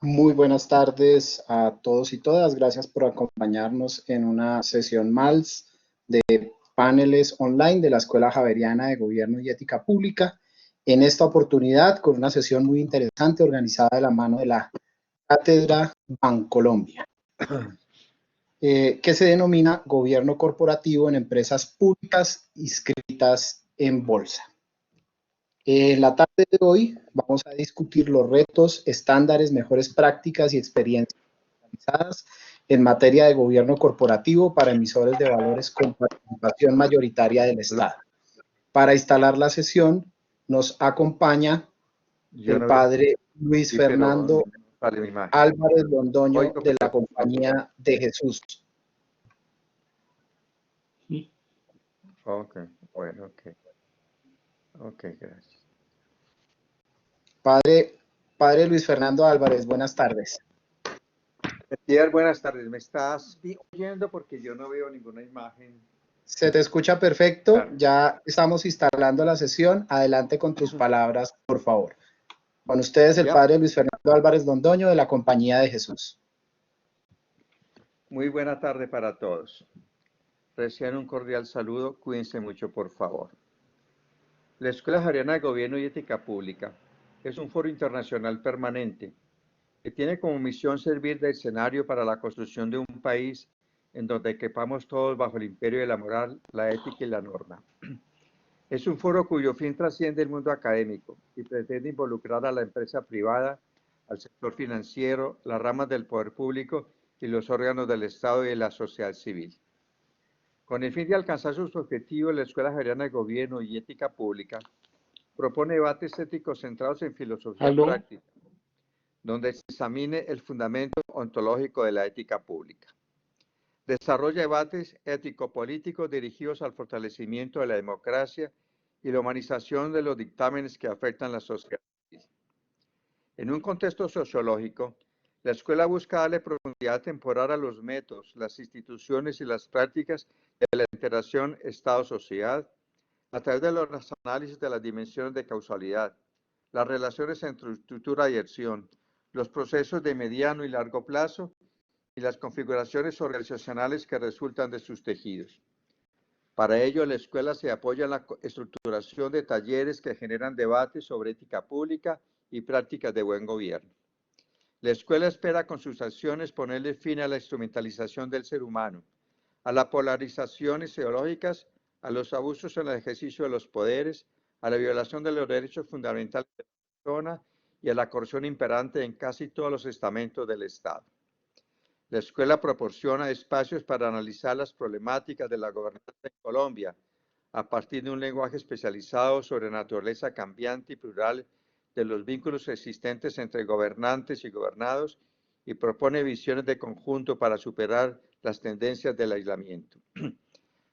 Muy buenas tardes a todos y todas. Gracias por acompañarnos en una sesión más de paneles online de la Escuela Javeriana de Gobierno y Ética Pública. En esta oportunidad, con una sesión muy interesante organizada de la mano de la Cátedra Bancolombia, que se denomina Gobierno Corporativo en Empresas Públicas inscritas en Bolsa. En la tarde de hoy vamos a discutir los retos, estándares, mejores prácticas y experiencias realizadas en materia de gobierno corporativo para emisores de valores con participación mayoritaria del Estado. Para instalar la sesión nos acompaña Yo el no veo, padre Luis sí, pero no Fernando sale mi imagen. Álvarez Londoño Oigo, de la pero Compañía de Jesús. ok, bueno, ok, gracias. Padre Luis Fernando Álvarez, buenas tardes. Buenas tardes, ¿me estás oyendo? Porque yo no veo ninguna imagen. Se te escucha perfecto, Claro. ya estamos instalando la sesión. Adelante con tus palabras, por favor. Con ustedes el Ya, padre Luis Fernando Álvarez Londoño de la Compañía de Jesús. muy buena tarde para todos. Reciban un cordial saludo, cuídense mucho, por favor. La Escuela Javeriana de Gobierno y Ética Pública es un foro internacional permanente que tiene como misión servir de escenario para la construcción de un país en donde quepamos todos bajo el imperio de la moral, la ética y la norma. Es un foro cuyo fin trasciende el mundo académico y pretende involucrar a la empresa privada, al sector financiero, las ramas del poder público y los órganos del Estado y de la sociedad civil. Con el fin de alcanzar sus objetivos, la Escuela Javeriana de Gobierno y Ética Pública propone debates éticos centrados en filosofía ¿Aló? práctica, donde se examine el fundamento ontológico de la ética pública. Desarrolla debates ético-políticos dirigidos al fortalecimiento de la democracia y la humanización de los dictámenes que afectan la sociedad. En un contexto sociológico, la escuela busca darle profundidad temporal a los métodos, las instituciones y las prácticas de la interacción Estado-sociedad a través de los análisis de las dimensiones de causalidad, las relaciones entre estructura y acción, los procesos de mediano y largo plazo y las configuraciones organizacionales que resultan de sus tejidos. Para ello, la escuela se apoya en la estructuración de talleres que generan debates sobre ética pública y prácticas de buen gobierno. La escuela espera con sus acciones ponerle fin a la instrumentalización del ser humano, a las polarizaciones ideológicas, a los abusos en el ejercicio de los poderes, a la violación de los derechos fundamentales de la persona y a la corrupción imperante en casi todos los estamentos del Estado. La escuela proporciona espacios para analizar las problemáticas de la gobernanza en Colombia a partir de un lenguaje especializado sobre naturaleza cambiante y plural de los vínculos existentes entre gobernantes y gobernados y propone visiones de conjunto para superar las tendencias del aislamiento.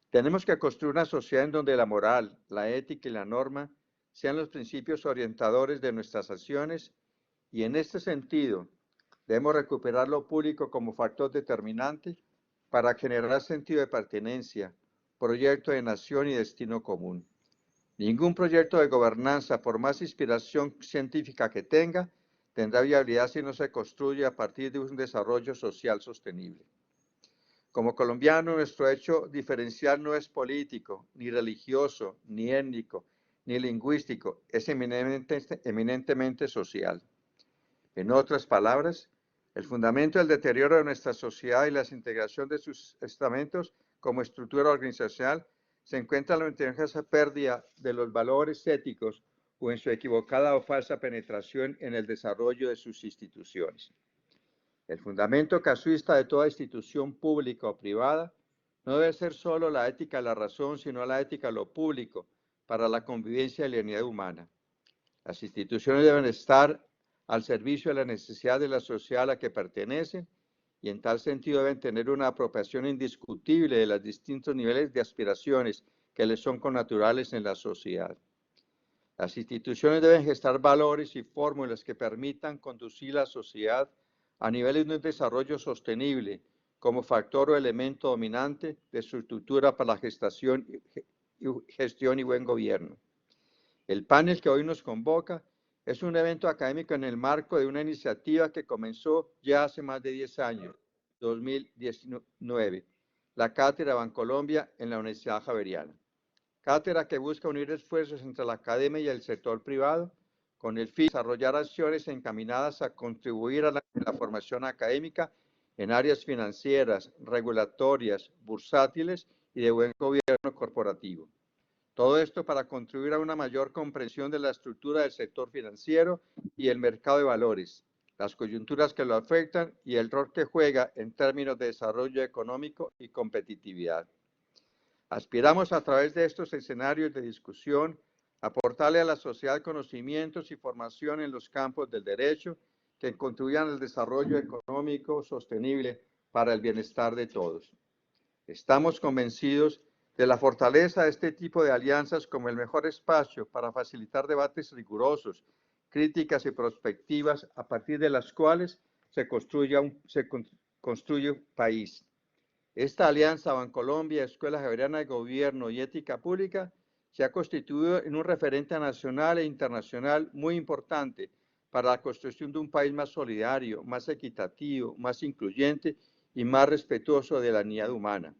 Tenemos que construir una sociedad en donde la moral, la ética y la norma sean los principios orientadores de nuestras acciones y en este sentido debemos recuperar lo público como factor determinante para generar sentido de pertenencia, proyecto de nación y destino común. Ningún proyecto de gobernanza, por más inspiración científica que tenga, tendrá viabilidad si no se construye a partir de un desarrollo social sostenible. Como colombiano, nuestro hecho diferencial no es político, ni religioso, ni étnico, ni lingüístico, es eminentemente social. En otras palabras, el fundamento del deterioro de nuestra sociedad y la desintegración de sus estamentos como estructura organizacional se encuentra en la intensa pérdida de los valores éticos o en su equivocada o falsa penetración en el desarrollo de sus instituciones. El fundamento casuista de toda institución pública o privada no debe ser solo la ética de la razón, sino la ética de lo público para la convivencia y la unidad humana. Las instituciones deben estar al servicio de la necesidad de la sociedad a la que pertenecen y en tal sentido deben tener una apropiación indiscutible de los distintos niveles de aspiraciones que les son connaturales en la sociedad. Las instituciones deben gestar valores y fórmulas que permitan conducir la sociedad a niveles de un desarrollo sostenible como factor o elemento dominante de su estructura para la gestión y buen gobierno. El panel que hoy nos convoca Es un evento académico en el marco de una iniciativa que comenzó ya hace más de 10 años, 2019, la Cátedra Bancolombia en la Universidad Javeriana. Cátedra que busca unir esfuerzos entre la academia y el sector privado con el fin de desarrollar acciones encaminadas a contribuir a la formación académica en áreas financieras, regulatorias, bursátiles y de buen gobierno corporativo. Todo esto para contribuir a una mayor comprensión de la estructura del sector financiero y el mercado de valores, las coyunturas que lo afectan y el rol que juega en términos de desarrollo económico y competitividad. Aspiramos a través de estos escenarios de discusión a aportarle a la sociedad conocimientos y formación en los campos del derecho que contribuyan al desarrollo económico sostenible para el bienestar de todos. Estamos convencidos de la fortaleza de este tipo de alianzas como el mejor espacio para facilitar debates rigurosos, críticas y prospectivas a partir de las cuales se construye un país. Esta alianza Bancolombia, Escuela Javeriana de Gobierno y Ética Pública se ha constituido en un referente nacional e internacional muy importante para la construcción de un país más solidario, más equitativo, más incluyente y más respetuoso de la dignidad humana.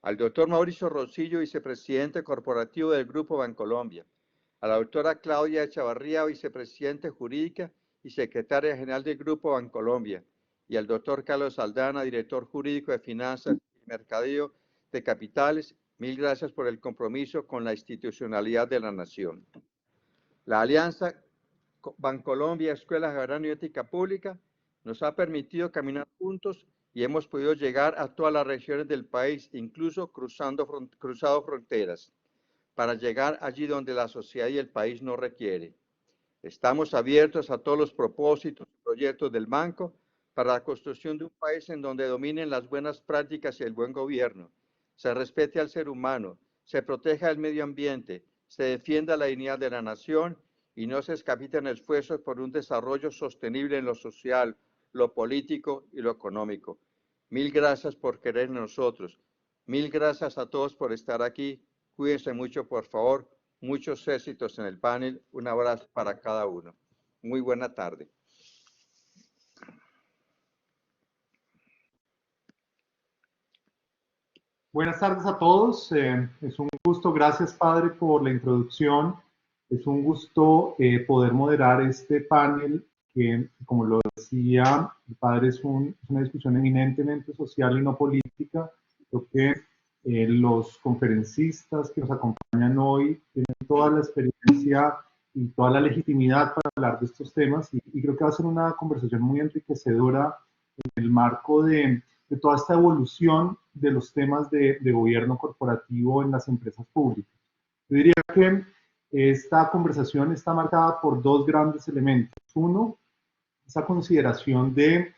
Al doctor Mauricio Rosillo, vicepresidente corporativo del Grupo Bancolombia, a la doctora Claudia Echavarría, vicepresidente jurídica y secretaria general del Grupo Bancolombia, y al doctor Carlos Aldana, director jurídico de Finanzas y Mercadeo de Capitales, mil gracias por el compromiso con la institucionalidad de la nación. La alianza Bancolombia, Escuela Javeriana y Ética Pública nos ha permitido caminar juntos y hemos podido llegar a todas las regiones del país, incluso cruzado fronteras, para llegar allí donde la sociedad y el país nos requiere. Estamos abiertos a todos los propósitos y proyectos del banco para la construcción de un país en donde dominen las buenas prácticas y el buen gobierno, se respete al ser humano, se proteja el medio ambiente, se defienda la dignidad de la nación y no se escapiten esfuerzos por un desarrollo sostenible en lo social, lo político y lo económico. Mil gracias por querer en nosotros. Mil gracias a todos por estar aquí. Cuídense mucho, por favor. Muchos éxitos en el panel. Un abrazo para cada uno. Muy buena tarde. Buenas tardes a todos. Es un gusto, gracias padre por la introducción. Es un gusto poder moderar este panel que, como lo decía el padre, es una discusión eminentemente social y no política. Creo que los conferencistas que nos acompañan hoy tienen toda la experiencia y toda la legitimidad para hablar de estos temas y creo que va a ser una conversación muy enriquecedora en el marco de toda esta evolución de los temas de gobierno corporativo en las empresas públicas. Yo diría que esta conversación está marcada por dos grandes elementos. Uno, esa consideración del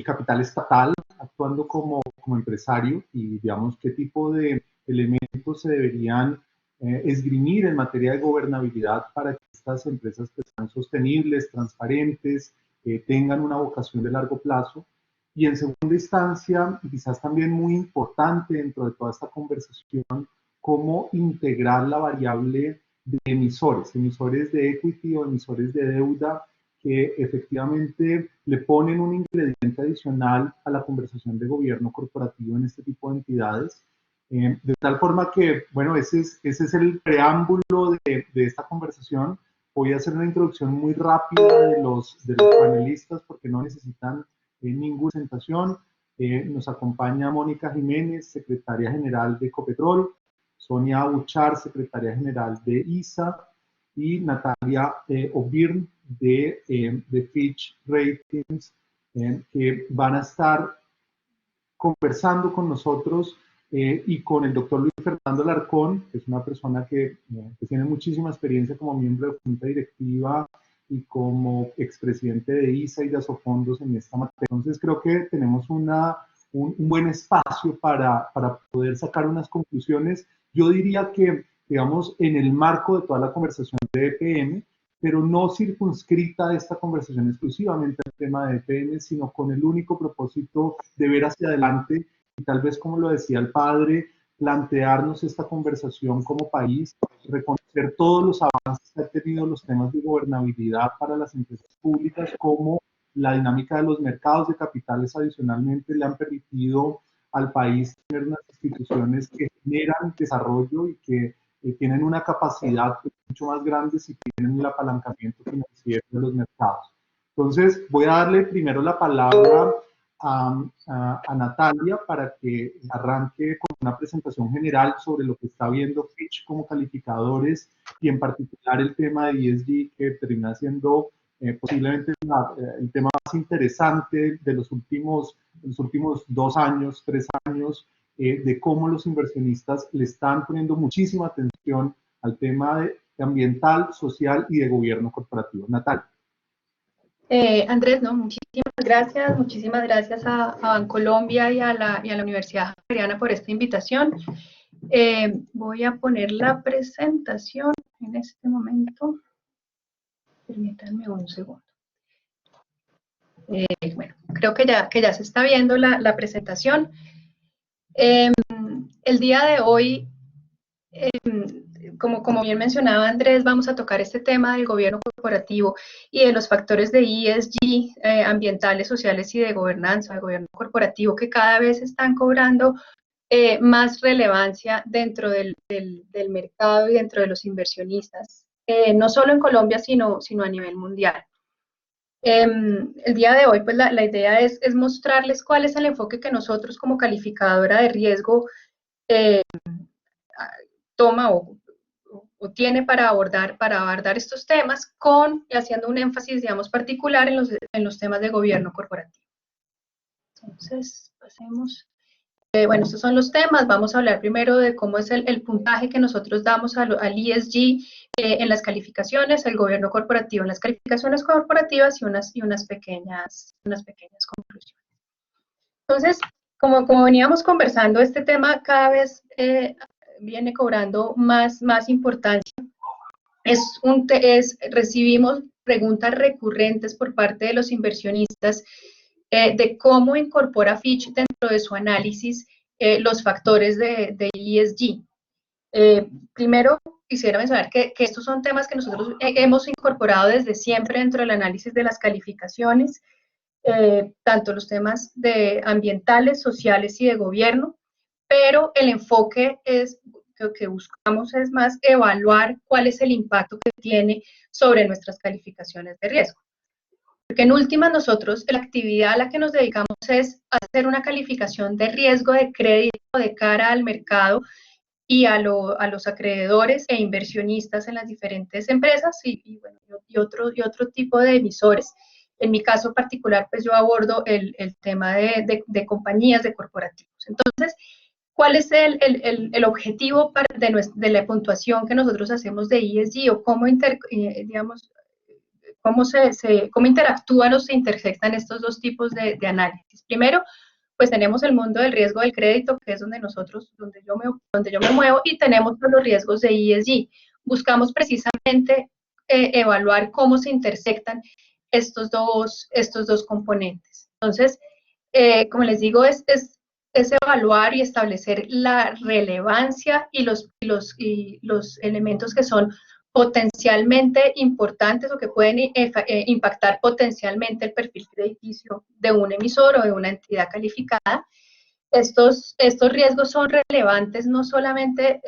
capital estatal actuando como empresario y, digamos, qué tipo de elementos se deberían esgrimir en materia de gobernabilidad para que estas empresas que sean sostenibles, transparentes, tengan una vocación de largo plazo. Y en segunda instancia, y quizás también muy importante dentro de toda esta conversación, cómo integrar la variable de emisores de equity o emisores de deuda que efectivamente le ponen un ingrediente adicional a la conversación de gobierno corporativo en este tipo de entidades. De tal forma que, bueno, ese es el preámbulo de esta conversación. Voy a hacer una introducción muy rápida de los panelistas porque no necesitan ninguna presentación. Nos acompaña Mónica Jiménez, secretaria general de Ecopetrol, Sonia Buchar, secretaria general de ISA, y Natalia O'Byrne de Fitch Ratings, que van a estar conversando con nosotros y con el doctor Luis Fernando Alarcón, que es una persona que tiene muchísima experiencia como miembro de junta directiva y como expresidente de ISA y de Asofondos en esta materia. Entonces creo que tenemos un buen espacio para poder sacar unas conclusiones. Yo diría que, digamos, en el marco de toda la conversación de EPM, pero no circunscrita esta conversación exclusivamente al tema de EPM, sino con el único propósito de ver hacia adelante y tal vez, como lo decía el padre, plantearnos esta conversación como país, reconocer reconocer todos los avances que han tenido los temas de gobernabilidad para las empresas públicas, como la dinámica de los mercados de capitales adicionalmente le han permitido al país tener unas instituciones que generan desarrollo y que tienen una capacidad mucho más grande si tienen el apalancamiento financiero de los mercados. Entonces, voy a darle primero la palabra a Natalia para que arranque con una presentación general sobre lo que está viendo Fitch como calificadores y en particular el tema de ESG, que termina siendo posiblemente el tema más interesante de los últimos 2 años, 3 años, de cómo los inversionistas le están poniendo muchísima atención al tema ambiental, social y de gobierno corporativo. Natalia. Andrés, no, muchísimas gracias a Bancolombia y a la Universidad Javeriana por esta invitación. Voy a poner la presentación en este momento. Permítanme un segundo. Bueno, creo que ya se está viendo la presentación. El día de hoy, como bien mencionaba Andrés, vamos a tocar este tema del gobierno corporativo y de los factores de ESG, ambientales, sociales y de gobernanza, de gobierno corporativo, que cada vez están cobrando más relevancia dentro del mercado y dentro de los inversionistas, no solo en Colombia, sino a nivel mundial. El día de hoy, pues la idea es mostrarles cuál es el enfoque que nosotros como calificadora de riesgo toma o tiene para abordar estos temas, haciendo un énfasis, digamos, particular en los temas de gobierno corporativo. Entonces, pasemos. Bueno, estos son los temas. Vamos a hablar primero de cómo es el puntaje que nosotros damos al ESG en las calificaciones, el gobierno corporativo en las calificaciones corporativas y unas pequeñas conclusiones. Entonces, como veníamos conversando, este tema cada vez viene cobrando más importancia. Recibimos preguntas recurrentes por parte de los inversionistas de cómo incorpora Fitch dentro de su análisis los factores de ESG. Primero, quisiera mencionar que estos son temas que nosotros hemos incorporado desde siempre dentro del análisis de las calificaciones, tanto los temas ambientales, sociales y de gobierno, pero el enfoque lo que buscamos es más evaluar cuál es el impacto que tiene sobre nuestras calificaciones de riesgo. Porque en última nosotros, la actividad a la que nos dedicamos es hacer una calificación de riesgo de crédito de cara al mercado y a los acreedores e inversionistas en las diferentes empresas y otro tipo de emisores. En mi caso particular, pues yo abordo el tema de compañías, de corporativos. Entonces, ¿cuál es el objetivo de la puntuación que nosotros hacemos de ESG o cómo cómo interactúan o se intersectan estos dos tipos de análisis? Primero, pues tenemos el mundo del riesgo del crédito, que es donde yo me muevo, y tenemos los riesgos de ESG. Buscamos precisamente evaluar cómo se intersectan estos dos componentes. Entonces, como les digo, es evaluar y establecer la relevancia y los elementos que son potencialmente importantes o que pueden impactar potencialmente el perfil crediticio de un emisor o de una entidad calificada. Estos riesgos son relevantes no solamente,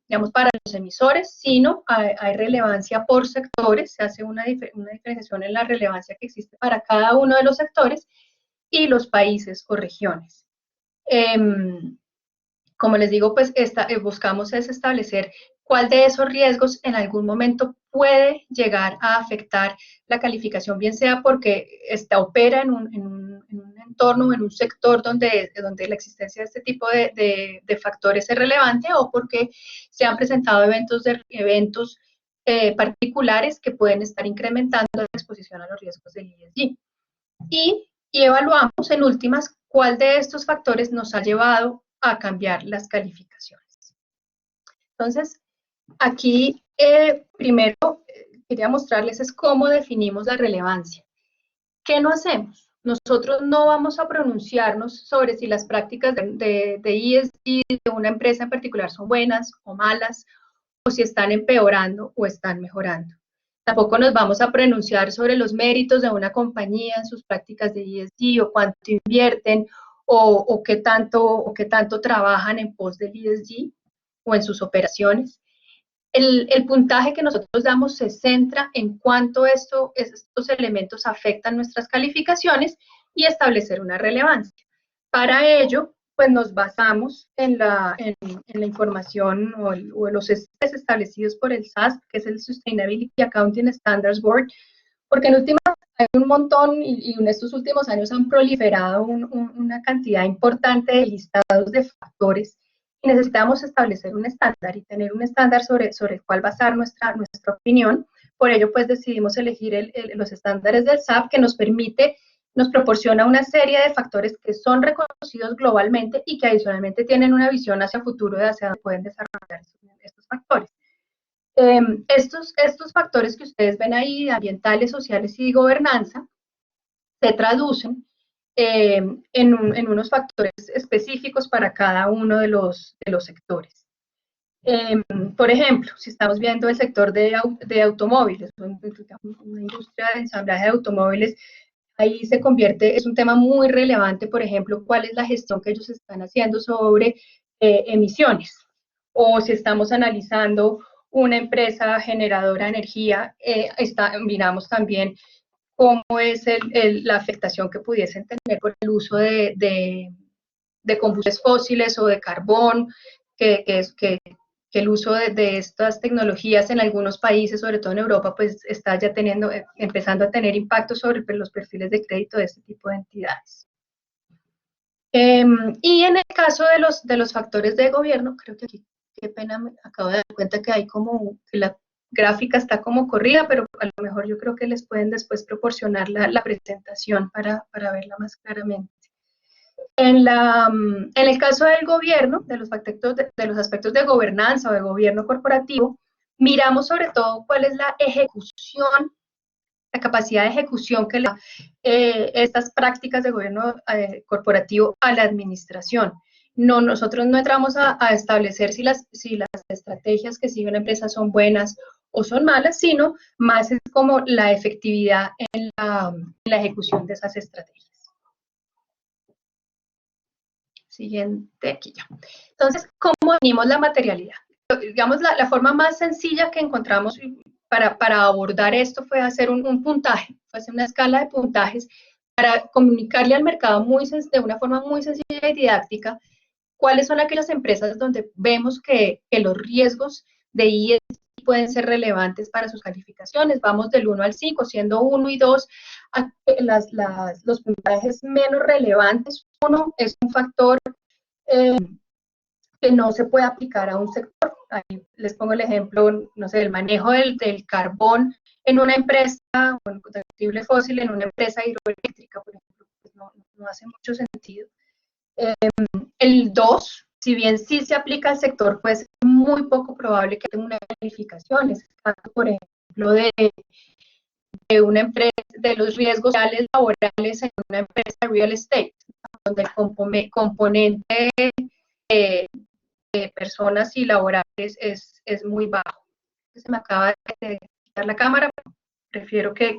digamos, para los emisores, sino hay relevancia por sectores. Se hace una diferenciación en la relevancia que existe para cada uno de los sectores y los países o regiones. Como les digo, pues buscamos es establecer cuál de esos riesgos en algún momento puede llegar a afectar la calificación, bien sea porque opera en un entorno, en un sector donde la existencia de este tipo de factores es relevante, o porque se han presentado eventos particulares que pueden estar incrementando la exposición a los riesgos del ESG. Y evaluamos en últimas cuál de estos factores nos ha llevado a cambiar las calificaciones. Entonces, aquí primero quería mostrarles es cómo definimos la relevancia. ¿Qué no hacemos? Nosotros no vamos a pronunciarnos sobre si las prácticas de ESG de una empresa en particular son buenas o malas, o si están empeorando o están mejorando. Tampoco nos vamos a pronunciar sobre los méritos de una compañía en sus prácticas de ESG o cuánto invierten o qué tanto trabajan en pos del ESG o en sus operaciones. El puntaje que nosotros damos se centra en cuánto estos elementos afectan nuestras calificaciones y establecer una relevancia. Para ello, pues nos basamos en la información o los estándares establecidos por el SASB, que es el Sustainability Accounting Standards Board, porque en últimas hay un montón y en estos últimos años han proliferado una cantidad importante de listados de factores y necesitamos establecer un estándar y tener un estándar sobre el cual basar nuestra opinión. Por ello, pues decidimos elegir los estándares del SASB, que nos proporciona una serie de factores que son reconocidos globalmente y que adicionalmente tienen una visión hacia futuro de hacia dónde pueden desarrollar estos factores. Estos factores que ustedes ven ahí, ambientales, sociales y gobernanza, se traducen en unos factores específicos para cada uno de los sectores. Por ejemplo, si estamos viendo el sector de automóviles, una industria de ensamblaje de automóviles, ahí es un tema muy relevante, por ejemplo, cuál es la gestión que ellos están haciendo sobre emisiones, o si estamos analizando una empresa generadora de energía, miramos también cómo es la afectación que pudiesen tener por el uso de combustibles fósiles o de carbón, que el uso de estas tecnologías en algunos países, sobre todo en Europa, pues está ya empezando a tener impacto sobre los perfiles de crédito de este tipo de entidades. Y en el caso de los factores de gobierno, creo que aquí, qué pena, me acabo de dar cuenta que hay que la gráfica está como corrida, pero a lo mejor yo creo que les pueden después proporcionar la presentación para verla más claramente. En el caso del gobierno, de los aspectos de gobernanza o de gobierno corporativo, miramos sobre todo cuál es la ejecución, la capacidad de ejecución que le da estas prácticas de gobierno corporativo a la administración. Nosotros no entramos a establecer si las estrategias que sigue una empresa son buenas o son malas, sino más es como la efectividad en la ejecución de esas estrategias. Siguiente, aquí ya. Entonces, ¿cómo definimos la materialidad? Digamos, la forma más sencilla que encontramos para abordar esto fue hacer un puntaje, fue hacer una escala de puntajes para comunicarle al mercado de una forma muy sencilla y didáctica cuáles son aquellas empresas donde vemos que los riesgos de ESG pueden ser relevantes para sus calificaciones. Vamos del 1 al 5, siendo 1 y 2 los puntajes menos relevantes. 1 es un factor que no se puede aplicar a un sector. Ahí les pongo el ejemplo, no sé, el manejo del carbón en una empresa, o el combustible fósil en una empresa hidroeléctrica, por ejemplo, pues no hace mucho sentido. El 2, si bien sí se aplica al sector, pues es muy poco probable que tenga una calificación. Es el caso, por ejemplo, de una empresa, de los riesgos sociales laborales en una empresa de real estate, donde el componente de personas y laborales es muy bajo. Se me acaba de quitar la cámara, pero prefiero que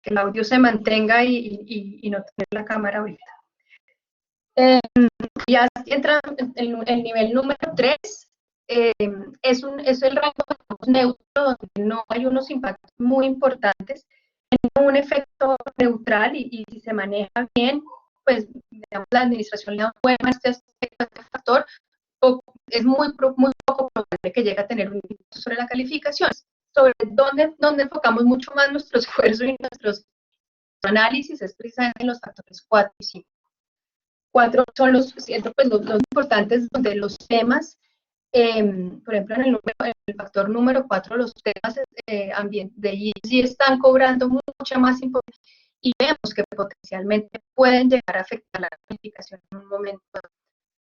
el audio se mantenga y no tener la cámara ahorita. Ya entra el nivel número 3, es el rango neutro, donde no hay unos impactos muy importantes, tiene un efecto neutral y si se maneja bien, pues digamos, la administración le da un buen este aspecto, este factor, es muy poco probable que llegue a tener un impacto sobre la calificación. Sobre dónde enfocamos mucho más nuestro esfuerzo y nuestros análisis es precisamente en los factores 4 y 5. 4 son los importantes, donde los temas, por ejemplo, en el factor número 4, los temas de ESG están cobrando mucha más importancia y vemos que potencialmente pueden llegar a afectar la calificación en un momento. Por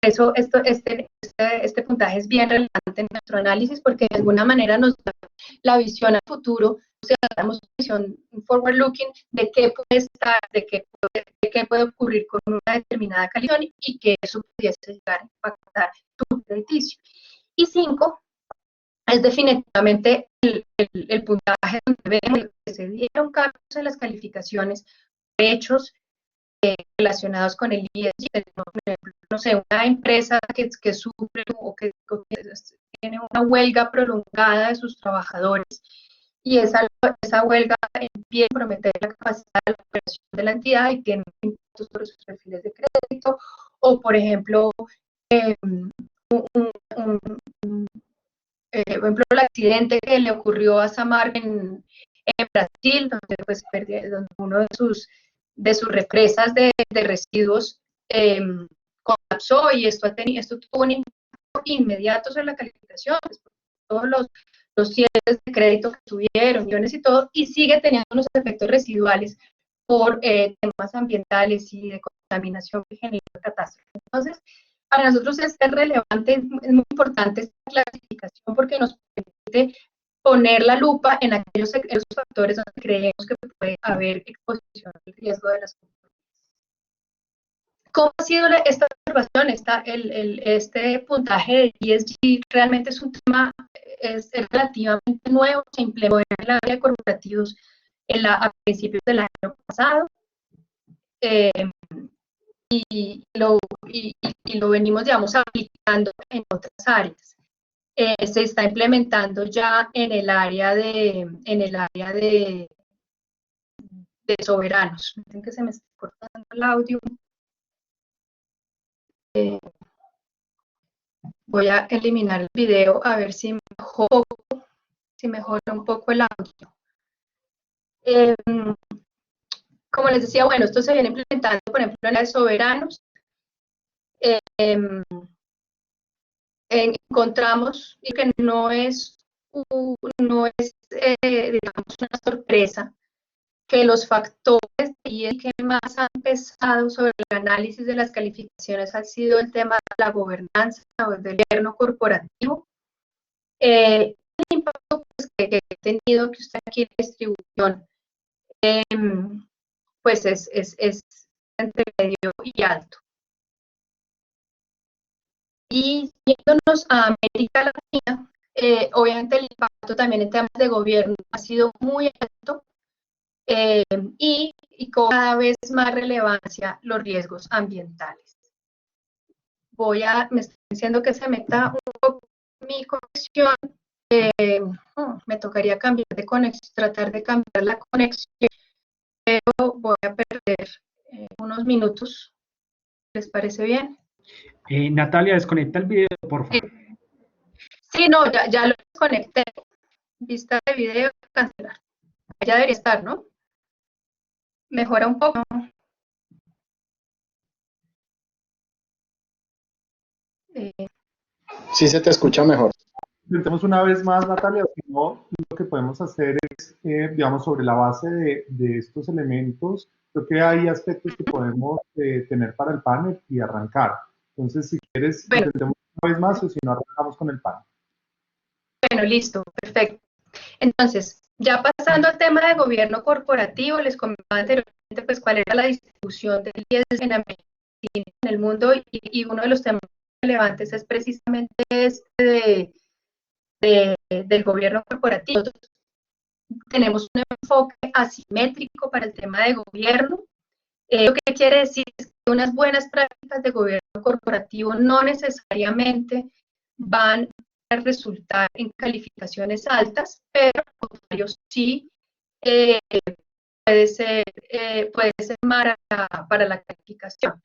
eso este puntaje es bien relevante en nuestro análisis porque de alguna manera nos da la visión al futuro, o sea, damos una visión forward looking de qué puede estar, de qué puede ocurrir con una determinada calificación y que eso pudiese llegar a impactar su crediticio. Y 5 es definitivamente el puntaje donde vemos que se dieron cambios en las calificaciones, hechos relacionados con el ESG. No sé, una empresa que sufre o que tiene una huelga prolongada de sus trabajadores y esa huelga empieza a comprometer la capacidad de la operación de la entidad y tiene impactos sobre sus perfiles de crédito, o por ejemplo, por ejemplo, el accidente que le ocurrió a Samar en Brasil, donde pues donde uno de sus represas de residuos colapsó, y esto tuvo un impacto inmediato sobre la calificación, pues, todos los cierres de crédito que tuvieron, millones y todo, y sigue teniendo unos efectos residuales por temas ambientales y de contaminación que genera catástrofe. Entonces, para nosotros es relevante, es muy importante esta clasificación porque nos permite poner la lupa en aquellos factores donde creemos que puede haber exposición al riesgo de las compañías. ¿Cómo ha sido esta observación? Este puntaje de ESG realmente es un tema, es relativamente nuevo, se implementó en la área de corporativos a principios del año pasado. Y lo venimos, digamos, aplicando en otras áreas. Se está implementando ya en el área de soberanos. Miren que se me está cortando el audio. Voy a eliminar el video a ver si mejora un poco el audio. Como les decía, bueno, esto se viene implementando, por ejemplo, en la de soberanos. Encontramos que no es digamos, una sorpresa que los factores que más han pesado sobre el análisis de las calificaciones ha sido el tema de la gobernanza o del gobierno corporativo. El impacto pues, que he tenido que usted aquí en la distribución pues es entre medio y alto. Y yéndonos a América Latina, obviamente el impacto también en temas de gobierno ha sido muy alto y con cada vez más relevancia los riesgos ambientales. Me estoy diciendo que se meta un poco mi conexión. Me tocaría cambiar de conexión, tratar de cambiar la conexión, pero voy a perder unos minutos. ¿Les parece bien? Natalia, desconecta el video, por favor. Sí, no, ya lo desconecté. Vista de video, cancelar. Ya debería estar, ¿no? Mejora un poco. Sí, se te escucha mejor. Intentemos una vez más, Natalia, si no, lo que podemos hacer es, digamos, sobre la base de estos elementos, creo que hay aspectos que podemos tener para el panel y arrancar. Entonces, si quieres, bueno, intentemos una vez más o si no, arrancamos con el panel. Bueno, listo, perfecto. Entonces, ya pasando al tema de gobierno corporativo, les comentaba anteriormente pues cuál era la distribución del ESG en América Latina, en el mundo, y uno de los temas relevantes es precisamente este del gobierno corporativo. Tenemos un enfoque asimétrico para el tema de gobierno. Lo que quiere decir es que unas buenas prácticas de gobierno corporativo no necesariamente van a resultar en calificaciones altas, pero al contrario sí puede ser para la calificación.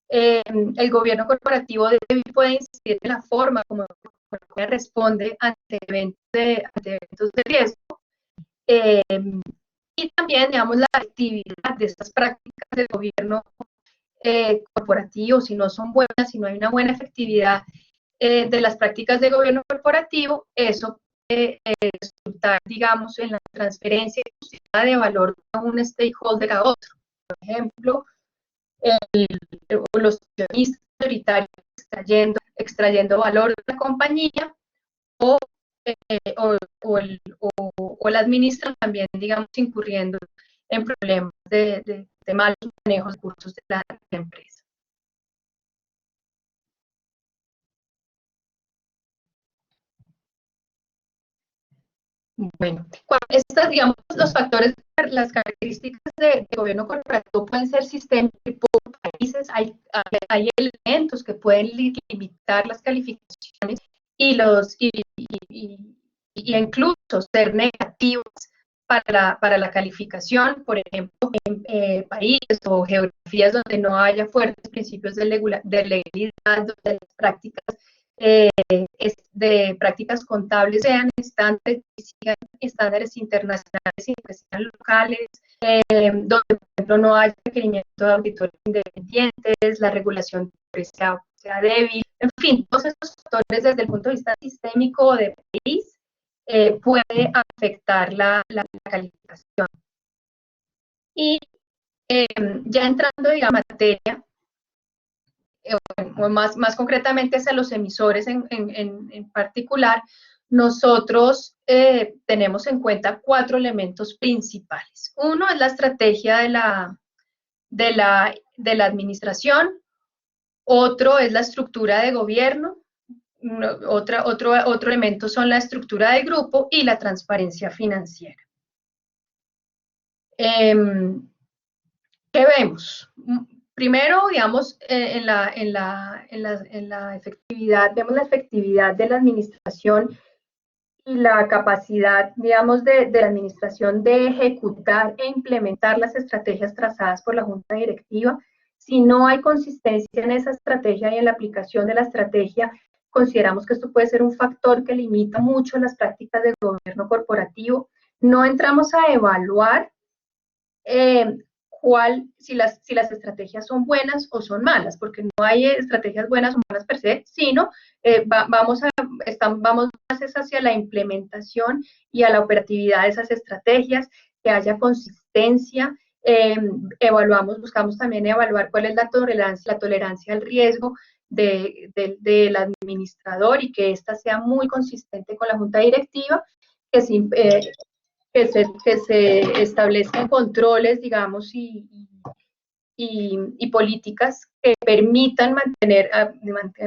El gobierno corporativo puede incidir en la forma como responde ante eventos de riesgo, y también, digamos, la actividad de estas prácticas de gobierno corporativo, si no son buenas, si no hay una buena efectividad de las prácticas de gobierno corporativo, eso puede resultar, digamos, en la transferencia de valor de un stakeholder a otro. Por ejemplo, los accionistas prioritarios extrayendo valor de la compañía, o el administrador también, digamos, incurriendo en problemas de malos manejos de recursos de la empresa. Bueno, estos, digamos, los factores, las características de gobierno corporativo pueden ser sistémicos por países, hay elementos que pueden limitar las calificaciones y incluso ser negativos para la calificación, por ejemplo, en países o geografías donde no haya fuertes principios de legalidad, donde las prácticas de prácticas contables sean estándares internacionales y que sean locales, donde, por ejemplo, no haya requerimiento de auditores independientes, la regulación sea débil, en fin, todos estos factores desde el punto de vista sistémico o de país puede afectar la calificación. Y ya entrando, digamos, en materia, o más concretamente hacia los emisores en particular, nosotros tenemos en cuenta 4 elementos principales. Uno es la estrategia de la administración, otro es la estructura de gobierno, otro elemento son la estructura del grupo y la transparencia financiera. ¿Qué vemos? Primero, digamos, en la efectividad, vemos la efectividad de la administración y la capacidad, digamos, de la administración de ejecutar e implementar las estrategias trazadas por la Junta Directiva. Si no hay consistencia en esa estrategia y en la aplicación de la estrategia, consideramos que esto puede ser un factor que limita mucho las prácticas de gobierno corporativo. No entramos a evaluar si las estrategias son buenas o son malas, porque no hay estrategias buenas o malas per se, sino vamos más hacia la implementación y a la operatividad de esas estrategias, que haya consistencia. Buscamos también evaluar cuál es la tolerancia al riesgo del administrador y que ésta sea muy consistente con la junta directiva, que se establezcan controles, digamos, y políticas que permitan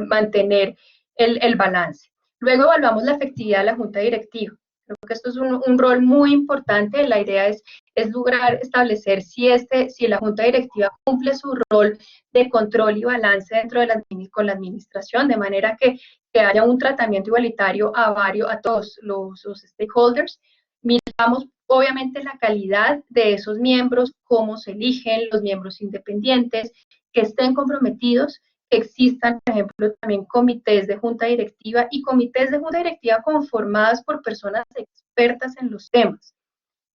mantener el balance. Luego evaluamos la efectividad de la junta directiva. Creo que esto es un rol muy importante. La idea es lograr establecer si la junta directiva cumple su rol de control y balance dentro de con la administración, de manera que haya un tratamiento igualitario a todos los stakeholders. Miramos obviamente la calidad de esos miembros, cómo se eligen los miembros independientes, que estén comprometidos, que existan, por ejemplo, también comités de junta directiva y comités de junta directiva conformadas por personas expertas en los temas.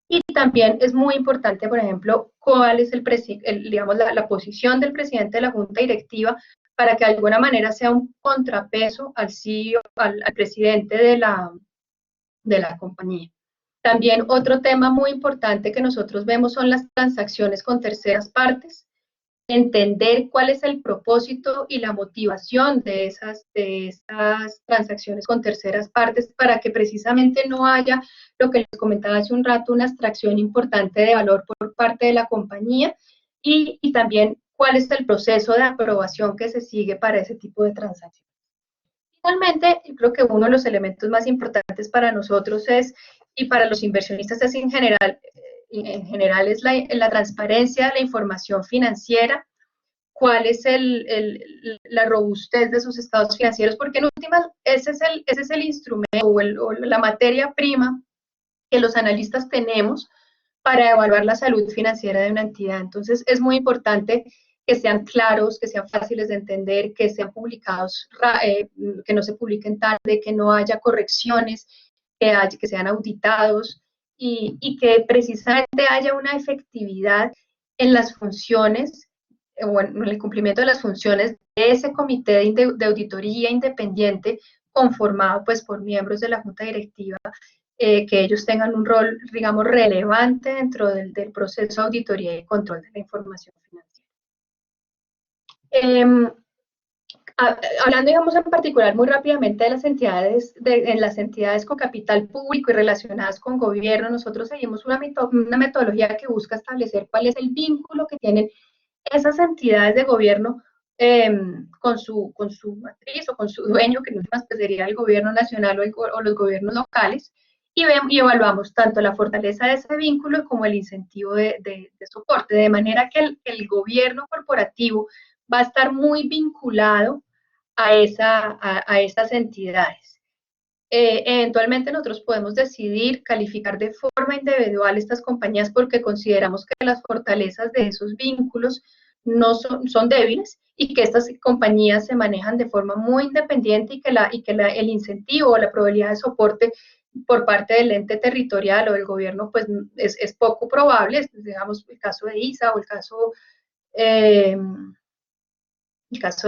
Y también es muy importante, por ejemplo, cuál es digamos, la posición del presidente de la junta directiva, para que de alguna manera sea un contrapeso al CEO, al presidente de la compañía. También otro tema muy importante que nosotros vemos son las transacciones con terceras partes, entender cuál es el propósito y la motivación de esas transacciones con terceras partes, para que precisamente no haya, lo que les comentaba hace un rato, una extracción importante de valor por parte de la compañía, y también cuál es el proceso de aprobación que se sigue para ese tipo de transacciones. Finalmente, yo creo que uno de los elementos más importantes para nosotros y para los inversionistas en general es la transparencia de la información financiera, cuál es la robustez de sus estados financieros, porque en últimas ese es el instrumento o la materia prima que los analistas tenemos para evaluar la salud financiera de una entidad. Entonces es muy importante que sean claros, que sean fáciles de entender, que sean publicados, que no se publiquen tarde, que no haya correcciones, que sean auditados y que precisamente haya una efectividad en las funciones, o en el cumplimiento de las funciones de ese comité de auditoría independiente conformado pues por miembros de la junta directiva, que ellos tengan un rol, digamos, relevante dentro del proceso de auditoría y control de la información financiera. Hablando, digamos, en particular muy rápidamente de las entidades con capital público y relacionadas con gobierno, nosotros seguimos una metodología que busca establecer cuál es el vínculo que tienen esas entidades de gobierno con su matriz o con su dueño, que no más sería el gobierno nacional o los gobiernos locales, y evaluamos tanto la fortaleza de ese vínculo como el incentivo de soporte, de manera que el gobierno corporativo va a estar muy vinculado a esas entidades. Eventualmente nosotros podemos decidir calificar de forma individual estas compañías porque consideramos que las fortalezas de esos vínculos no son débiles y que estas compañías se manejan de forma muy independiente y que el incentivo o la probabilidad de soporte por parte del ente territorial o del gobierno pues es poco probable, digamos el caso de ISA o el caso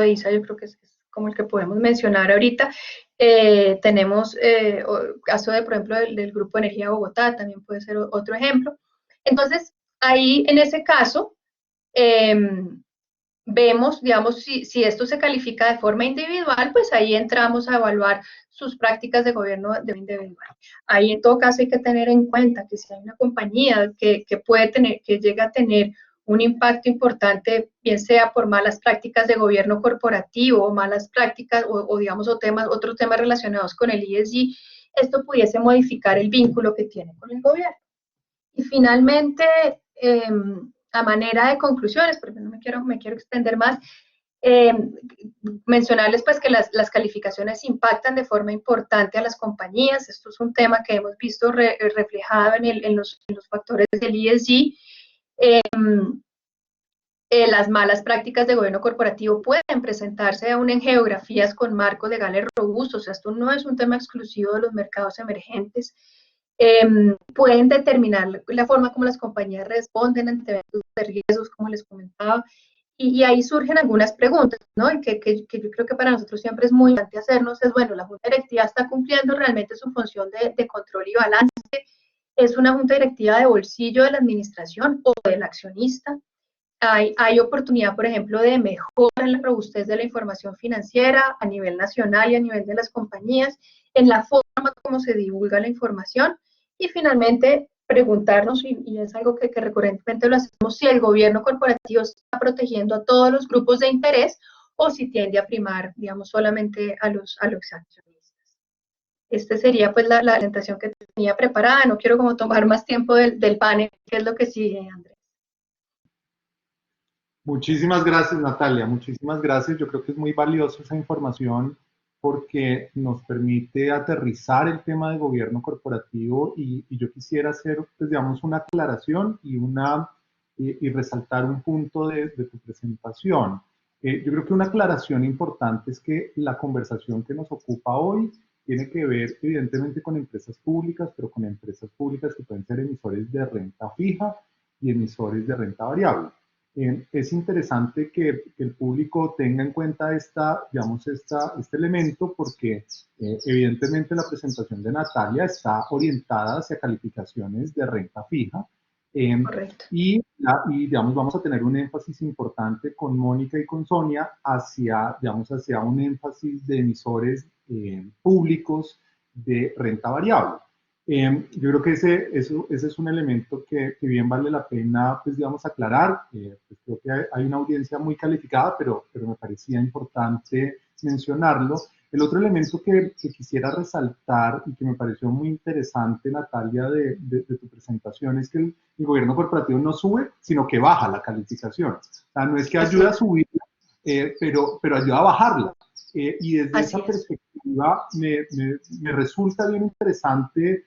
de ISA yo creo que es como el que podemos mencionar ahorita. Tenemos el caso de, por ejemplo, del Grupo de Energía Bogotá, también puede ser otro ejemplo. Entonces, ahí en ese caso, vemos, digamos, si esto se califica de forma individual, pues ahí entramos a evaluar sus prácticas de gobierno de individual. Ahí en todo caso hay que tener en cuenta que si hay una compañía que llega a tener un impacto importante, bien sea por malas prácticas de gobierno corporativo, o malas prácticas, o digamos, otros temas relacionados con el ESG, esto pudiese modificar el vínculo que tiene con el gobierno. Y finalmente, a manera de conclusiones, porque no me quiero extender más, mencionarles pues que las calificaciones impactan de forma importante a las compañías. Esto es un tema que hemos visto reflejado en los factores del ESG. Las malas prácticas de gobierno corporativo pueden presentarse aún en geografías con marcos legales robustos. O sea, esto no es un tema exclusivo de los mercados emergentes. Pueden determinar la forma como las compañías responden ante eventos de riesgos, como les comentaba, y ahí surgen algunas preguntas, ¿no? Y que yo creo que para nosotros siempre es muy importante hacernos, es, bueno, ¿la Junta Directiva está cumpliendo realmente su función de control y balance? ¿Es una Junta Directiva de bolsillo de la administración o del accionista? Hay oportunidad, por ejemplo, de mejora en la robustez de la información financiera a nivel nacional y a nivel de las compañías, en la forma como se divulga la información, y finalmente preguntarnos, y es algo que recurrentemente lo hacemos, si el gobierno corporativo está protegiendo a todos los grupos de interés o si tiende a primar, digamos, solamente a los accionistas. Esta sería pues la presentación que tenía preparada. No quiero como tomar más tiempo del panel, que es lo que sigue, Andrés. Muchísimas gracias, Natalia. Muchísimas gracias. Yo creo que es muy valiosa esa información porque nos permite aterrizar el tema de gobierno corporativo y yo quisiera hacer, pues, digamos, una aclaración y resaltar un punto de tu presentación. Yo creo que una aclaración importante es que la conversación que nos ocupa hoy tiene que ver evidentemente con empresas públicas, pero con empresas públicas que pueden ser emisores de renta fija y emisores de renta variable. Es interesante que el público tenga en cuenta este elemento porque evidentemente la presentación de Natalia está orientada hacia calificaciones de renta fija. Y digamos, vamos a tener un énfasis importante con Mónica y con Sonia hacia un énfasis de emisores públicos de renta variable. Yo creo que ese es un elemento que bien vale la pena, pues, digamos, aclarar. Pues creo que hay una audiencia muy calificada, pero me parecía importante mencionarlo. El otro elemento que quisiera resaltar y que me pareció muy interesante, Natalia, de tu presentación, es que el gobierno corporativo no sube, sino que baja la calificación. O sea, no es que ayude a subirla, pero ayuda a bajarla. Y desde esa perspectiva me resulta bien interesante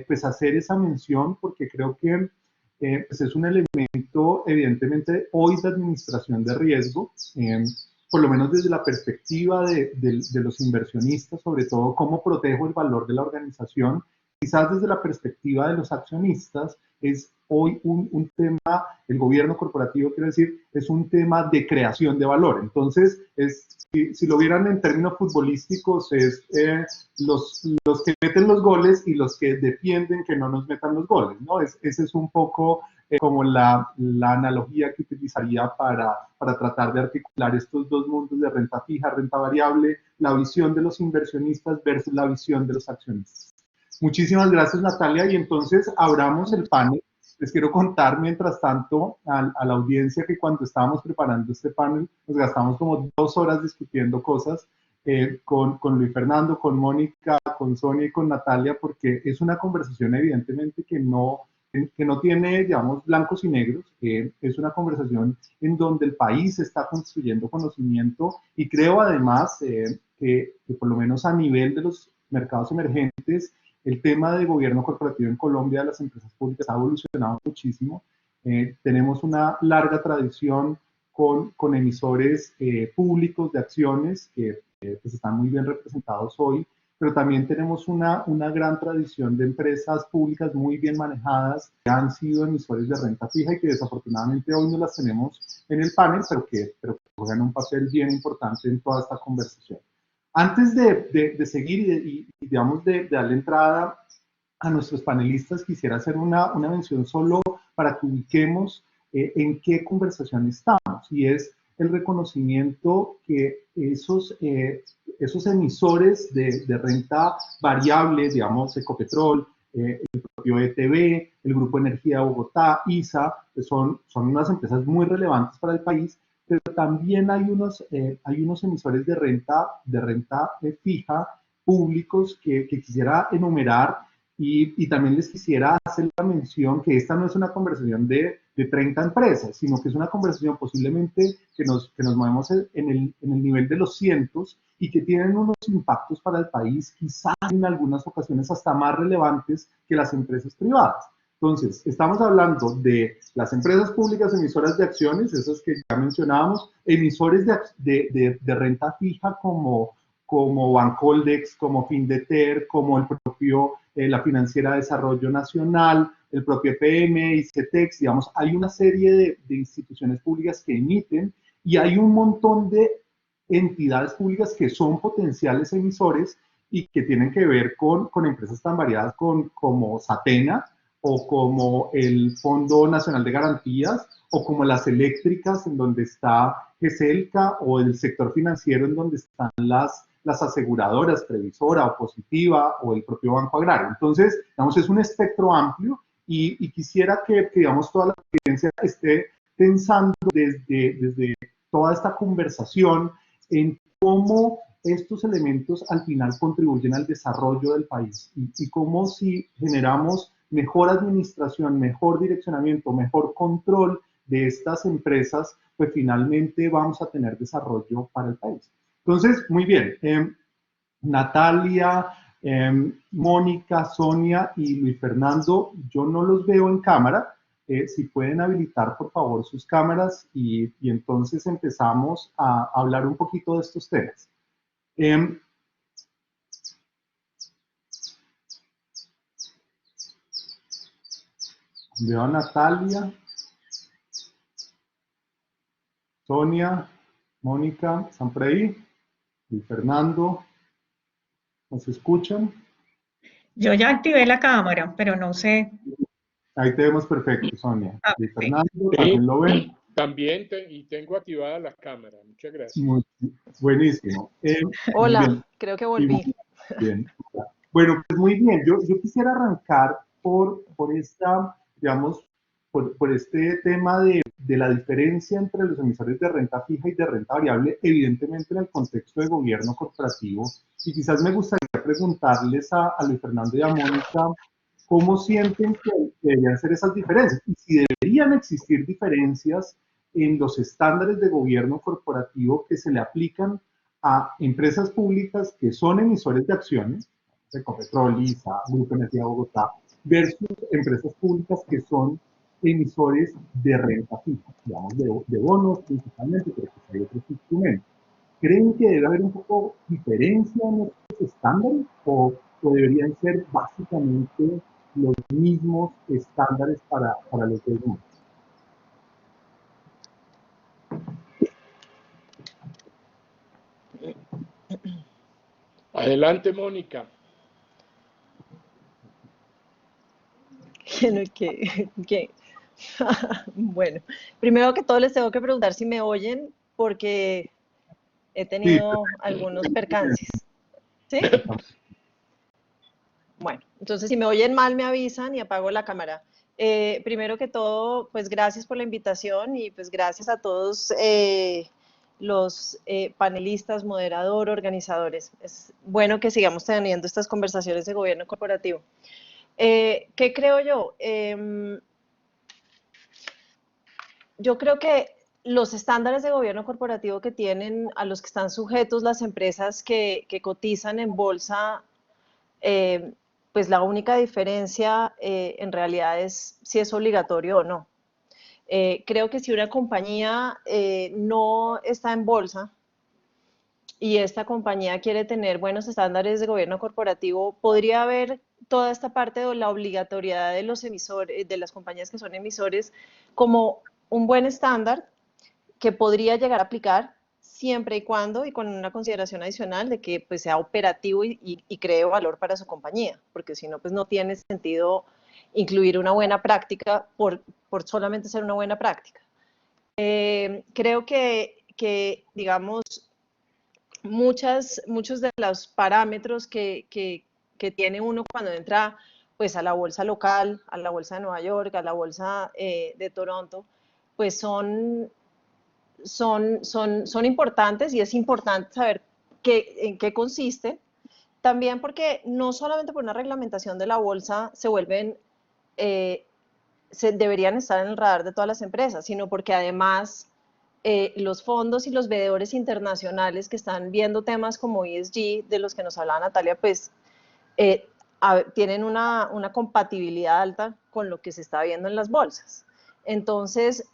pues hacer esa mención porque creo que pues es un elemento evidentemente hoy de administración de riesgo, por lo menos desde la perspectiva de los inversionistas, sobre todo cómo protejo el valor de la organización. Quizás desde la perspectiva de los accionistas es hoy un tema, el gobierno corporativo, quiero decir, es un tema de creación de valor. Entonces, si lo vieran en términos futbolísticos, es los que meten los goles y los que defienden que no nos metan los goles, ¿no? Ese es un poco como la analogía que utilizaría para tratar de articular estos dos mundos de renta fija, renta variable, la visión de los inversionistas versus la visión de los accionistas. Muchísimas gracias, Natalia, y entonces abramos el panel. Les quiero contar, mientras tanto, a la audiencia que cuando estábamos preparando este panel nos gastamos como 2 horas discutiendo cosas. con Luis Fernando, con Mónica, con Sonia y con Natalia, porque es una conversación evidentemente que no tiene, digamos, blancos y negros, es una conversación en donde el país está construyendo conocimiento y creo además que por lo menos a nivel de los mercados emergentes, el tema de gobierno corporativo en Colombia de las empresas públicas ha evolucionado muchísimo. Tenemos una larga tradición con emisores públicos de acciones que pues están muy bien representados hoy, pero también tenemos una gran tradición de empresas públicas muy bien manejadas que han sido emisores de renta fija y que desafortunadamente hoy no las tenemos en el panel, pero que juegan un papel bien importante en toda esta conversación. Antes de seguir y digamos, de darle entrada a nuestros panelistas, quisiera hacer una mención solo para que ubiquemos en qué conversación estamos, y es el reconocimiento que esos emisores de renta variable, digamos, Ecopetrol, el propio ETB, el Grupo Energía de Bogotá, ISA, son unas empresas muy relevantes para el país, pero también hay unos emisores de renta fija públicos que quisiera enumerar y también les quisiera hacer la mención que esta no es una conversación de 30 empresas, sino que es una conversación posiblemente que nos movemos en el nivel de los cientos y que tienen unos impactos para el país quizás en algunas ocasiones hasta más relevantes que las empresas privadas. Entonces, estamos hablando de las empresas públicas emisoras de acciones, esas que ya mencionábamos, emisores de renta fija como Bancoldex, como Findeter, como el propio, la Financiera de Desarrollo Nacional, el propio EPM, ICETEX, digamos, hay una serie de instituciones públicas que emiten y hay un montón de entidades públicas que son potenciales emisores y que tienen que ver con empresas tan variadas como Satena, o como el Fondo Nacional de Garantías, o como las eléctricas, en donde está GESELCA, o el sector financiero, en donde están las aseguradoras, Previsora, Opositiva, o el propio Banco Agrario. Entonces, digamos, es un espectro amplio, y quisiera que, digamos, toda la audiencia esté pensando desde toda esta conversación en cómo estos elementos al final contribuyen al desarrollo del país y cómo si generamos mejor administración, mejor direccionamiento, mejor control de estas empresas, pues finalmente vamos a tener desarrollo para el país. Entonces, muy bien, Natalia, Mónica, Sonia y Luis Fernando, yo no los veo en cámara. Si pueden habilitar, por favor, sus cámaras y entonces empezamos a hablar un poquito de estos temas. Veo a Natalia, Sonia, Mónica, ¿están por ahí? Y Fernando, ¿nos escuchan? Yo ya activé la cámara, pero no sé. Ahí te vemos perfecto, Sonia. Ah, Y Fernando, ¿también lo ven? También y tengo activada la cámara. Muchas gracias. Buenísimo. Hola, creo que volví. Bien. Bueno, pues muy bien. Yo quisiera arrancar por esta, digamos, por este tema de la diferencia entre los emisores de renta fija y de renta variable, evidentemente en el contexto de gobierno corporativo. Y quizás me gustaría preguntarles a Luis Fernando y a Mónica cómo sienten que deberían ser esas diferencias y si deberían existir diferencias en los estándares de gobierno corporativo que se le aplican a empresas públicas que son emisores de acciones, Ecopetrol, ISA, Grupo Energía de Bogotá, versus empresas públicas que son emisores de renta fija, digamos, de bonos principalmente, pero que hay otros instrumentos. ¿Creen que debe haber un poco diferencia en estos estándares o deberían ser básicamente los mismos estándares para los dos mundos? Adelante, Mónica. Bueno, primero que todo les tengo que preguntar si me oyen porque he tenido algunos percances. ¿Sí? Bueno, entonces si me oyen mal me avisan y apago la cámara. Primero que todo, pues gracias por la invitación y pues gracias a todos los panelistas, moderador, organizadores. Es bueno que sigamos teniendo estas conversaciones de gobierno corporativo. ¿Qué creo yo? Yo creo que los estándares de gobierno corporativo que tienen, a los que están sujetos las empresas que cotizan en bolsa, pues la única diferencia en realidad es si es obligatorio o no. Creo que si una compañía no está en bolsa y esta compañía quiere tener buenos estándares de gobierno corporativo, podría haber toda esta parte de la obligatoriedad de los emisores, de las compañías que son emisores, como un buen estándar que podría llegar a aplicar siempre y cuando, y con una consideración adicional de que pues, sea operativo y cree valor para su compañía, porque si no, pues no tiene sentido incluir una buena práctica por solamente ser una buena práctica. Creo que digamos, muchos de los parámetros que tiene uno cuando entra pues, a la bolsa local, a la bolsa de Nueva York, a la bolsa de Toronto, pues son importantes y es importante saber en qué consiste. También porque no solamente por una reglamentación de la bolsa se vuelven, deberían estar en el radar de todas las empresas, sino porque además los fondos y los veedores internacionales que están viendo temas como ESG, de los que nos hablaba Natalia, pues tienen una compatibilidad alta con lo que se está viendo en las bolsas. Entonces,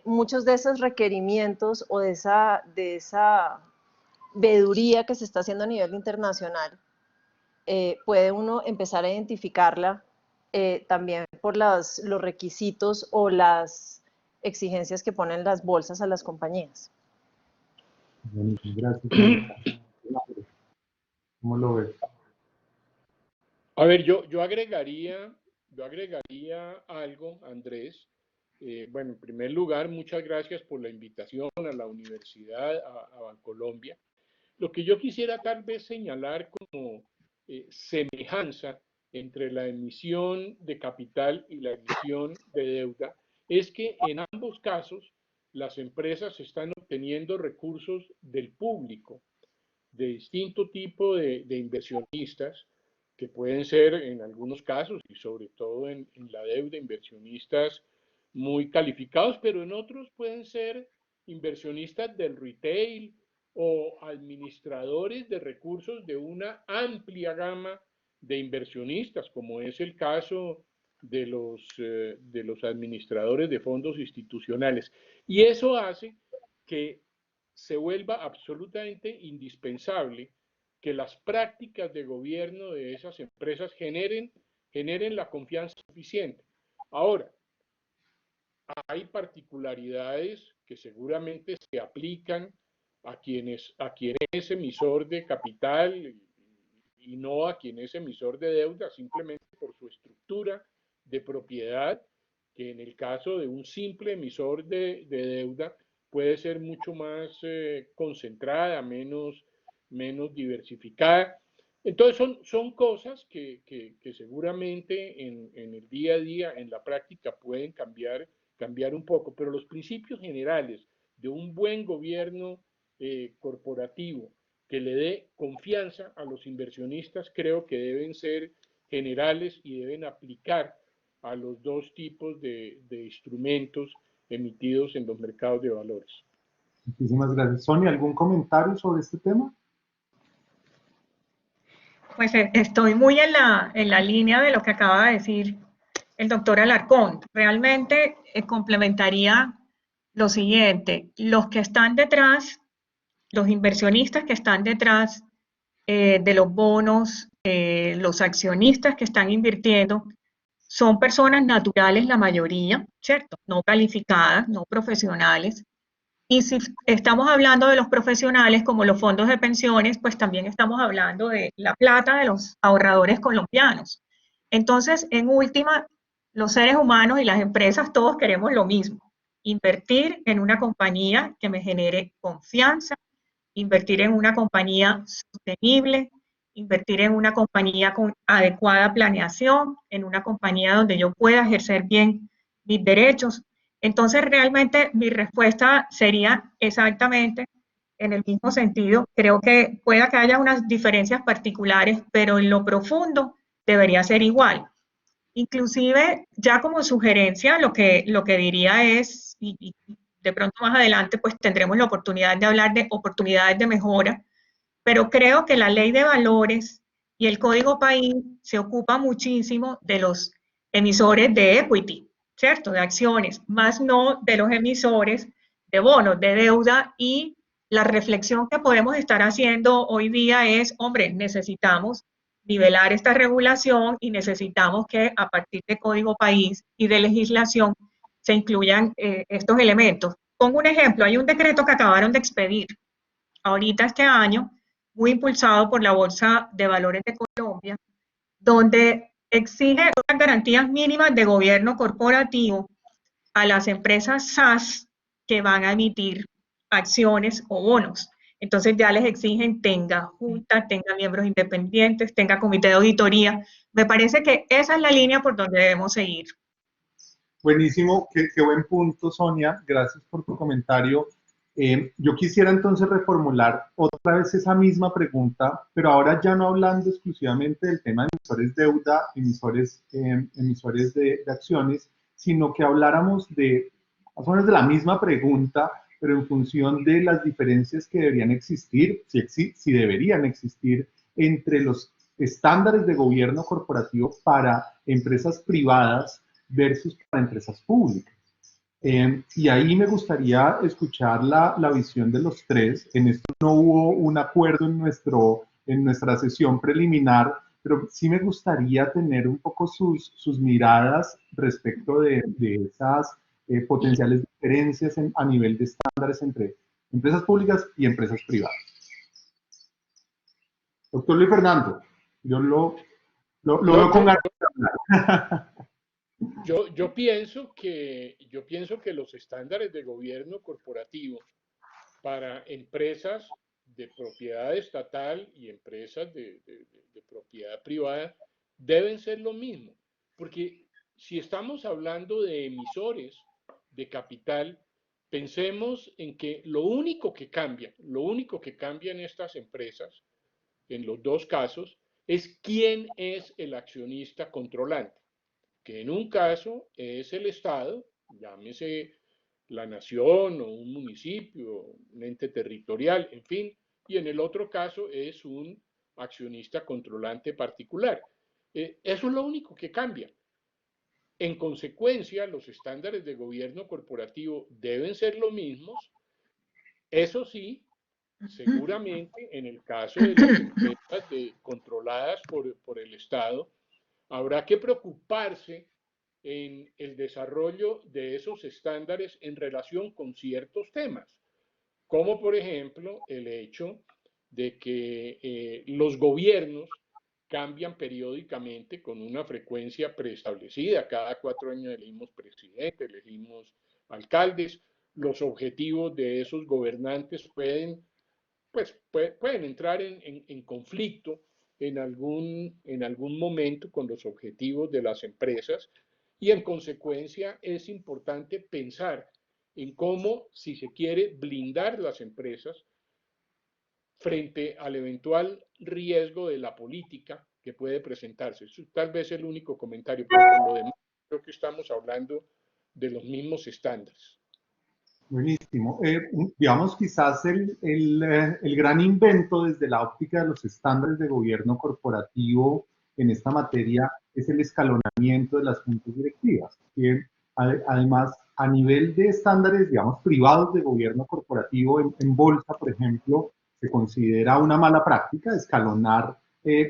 muchos de esos requerimientos o de esa veeduría que se está haciendo a nivel internacional, puede uno empezar a identificarla también por los requisitos o las exigencias que ponen las bolsas a las compañías. Gracias. ¿Cómo lo ves? A ver, yo agregaría algo, Andrés. Bueno, en primer lugar, muchas gracias por la invitación a la universidad, a Bancolombia. Lo que yo quisiera tal vez señalar como semejanza entre la emisión de capital y la emisión de deuda es que en ambos casos las empresas están obteniendo recursos del público, de distinto tipo de inversionistas, que pueden ser en algunos casos y sobre todo en la deuda, inversionistas muy calificados, pero en otros pueden ser inversionistas del retail o administradores de recursos de una amplia gama de inversionistas, como es el caso de los administradores de fondos institucionales. Y eso hace que se vuelva absolutamente indispensable que las prácticas de gobierno de esas empresas generen la confianza suficiente. Ahora, hay particularidades que seguramente se aplican a quien es emisor de capital y no a quien es emisor de deuda, simplemente por su estructura de propiedad, que en el caso de un simple emisor de deuda puede ser mucho más concentrada, menos diversificada. Entonces son cosas que seguramente en el día a día, en la práctica, pueden cambiar un poco, pero los principios generales de un buen gobierno corporativo que le dé confianza a los inversionistas creo que deben ser generales y deben aplicar a los dos tipos de instrumentos emitidos en los mercados de valores. Muchísimas gracias. Sonia, ¿algún comentario sobre este tema? Pues estoy muy en la línea de lo que acaba de decir el doctor Alarcón. Realmente complementaría lo siguiente: los que están detrás, los inversionistas que están detrás de los bonos, los accionistas que están invirtiendo, son personas naturales la mayoría, ¿cierto? No calificadas, no profesionales. Y si estamos hablando de los profesionales como los fondos de pensiones, pues también estamos hablando de la plata de los ahorradores colombianos. Entonces, en última, los seres humanos y las empresas todos queremos lo mismo: invertir en una compañía que me genere confianza, invertir en una compañía sostenible, invertir en una compañía con adecuada planeación, en una compañía donde yo pueda ejercer bien mis derechos. Entonces, realmente mi respuesta sería exactamente en el mismo sentido. Creo que pueda que haya unas diferencias particulares, pero en lo profundo debería ser igual. Inclusive, ya como sugerencia, lo que diría es, y de pronto más adelante pues tendremos la oportunidad de hablar de oportunidades de mejora, pero creo que la ley de valores y el código país se ocupa muchísimo de los emisores de equity, ¿cierto? De acciones, más no de los emisores de bonos, de deuda, y la reflexión que podemos estar haciendo hoy día es, hombre, necesitamos nivelar esta regulación y necesitamos que a partir de código país y de legislación se incluyan estos elementos. Pongo un ejemplo, hay un decreto que acabaron de expedir ahorita este año, muy impulsado por la Bolsa de Valores de Colombia, donde exige unas garantías mínimas de gobierno corporativo a las empresas SaaS que van a emitir acciones o bonos. Entonces ya les exigen tenga junta, tenga miembros independientes, tenga comité de auditoría. Me parece que esa es la línea por donde debemos seguir. Buenísimo, qué buen punto, Sonia. Gracias por tu comentario. Yo quisiera entonces reformular otra vez esa misma pregunta, pero ahora ya no hablando exclusivamente del tema de emisores deuda, emisores de acciones, sino que habláramos de, más o menos de la misma pregunta, pero en función de las diferencias que deberían existir, si deberían existir, entre los estándares de gobierno corporativo para empresas privadas versus para empresas públicas. Y ahí me gustaría escuchar la visión de los tres. En esto no hubo un acuerdo en nuestra sesión preliminar, pero sí me gustaría tener un poco sus miradas respecto de esas potenciales diferencias a nivel de estándares entre empresas públicas y empresas privadas. Doctor Luis Fernando, yo lo veo con ganas de hablar. Yo pienso que los estándares de gobierno corporativo para empresas de propiedad estatal y empresas de propiedad privada deben ser lo mismo, porque si estamos hablando de emisores de capital, pensemos en que lo único que cambia en estas empresas, en los dos casos, es quién es el accionista controlante, que en un caso es el Estado, llámese la nación o un municipio, un ente territorial, en fin, y en el otro caso es un accionista controlante particular. Eso es lo único que cambia. En consecuencia, los estándares de gobierno corporativo deben ser los mismos. Eso sí, seguramente en el caso de las empresas controladas por el Estado, habrá que preocuparse en el desarrollo de esos estándares en relación con ciertos temas, como por ejemplo el hecho de que los gobiernos cambian periódicamente con una frecuencia preestablecida. Cada 4 años elegimos presidente, elegimos alcaldes. Los objetivos de esos gobernantes pueden entrar en conflicto en algún momento con los objetivos de las empresas, y en consecuencia es importante pensar en cómo, si se quiere, blindar las empresas frente al eventual riesgo de la política que puede presentarse. Eso tal vez es el único comentario, pero con lo demás creo que estamos hablando de los mismos estándares. Buenísimo. Digamos, quizás el gran invento desde la óptica de los estándares de gobierno corporativo en esta materia es el escalonamiento de las juntas directivas. Que, además, a nivel de estándares, digamos, privados de gobierno corporativo, en bolsa, por ejemplo, se considera una mala práctica escalonar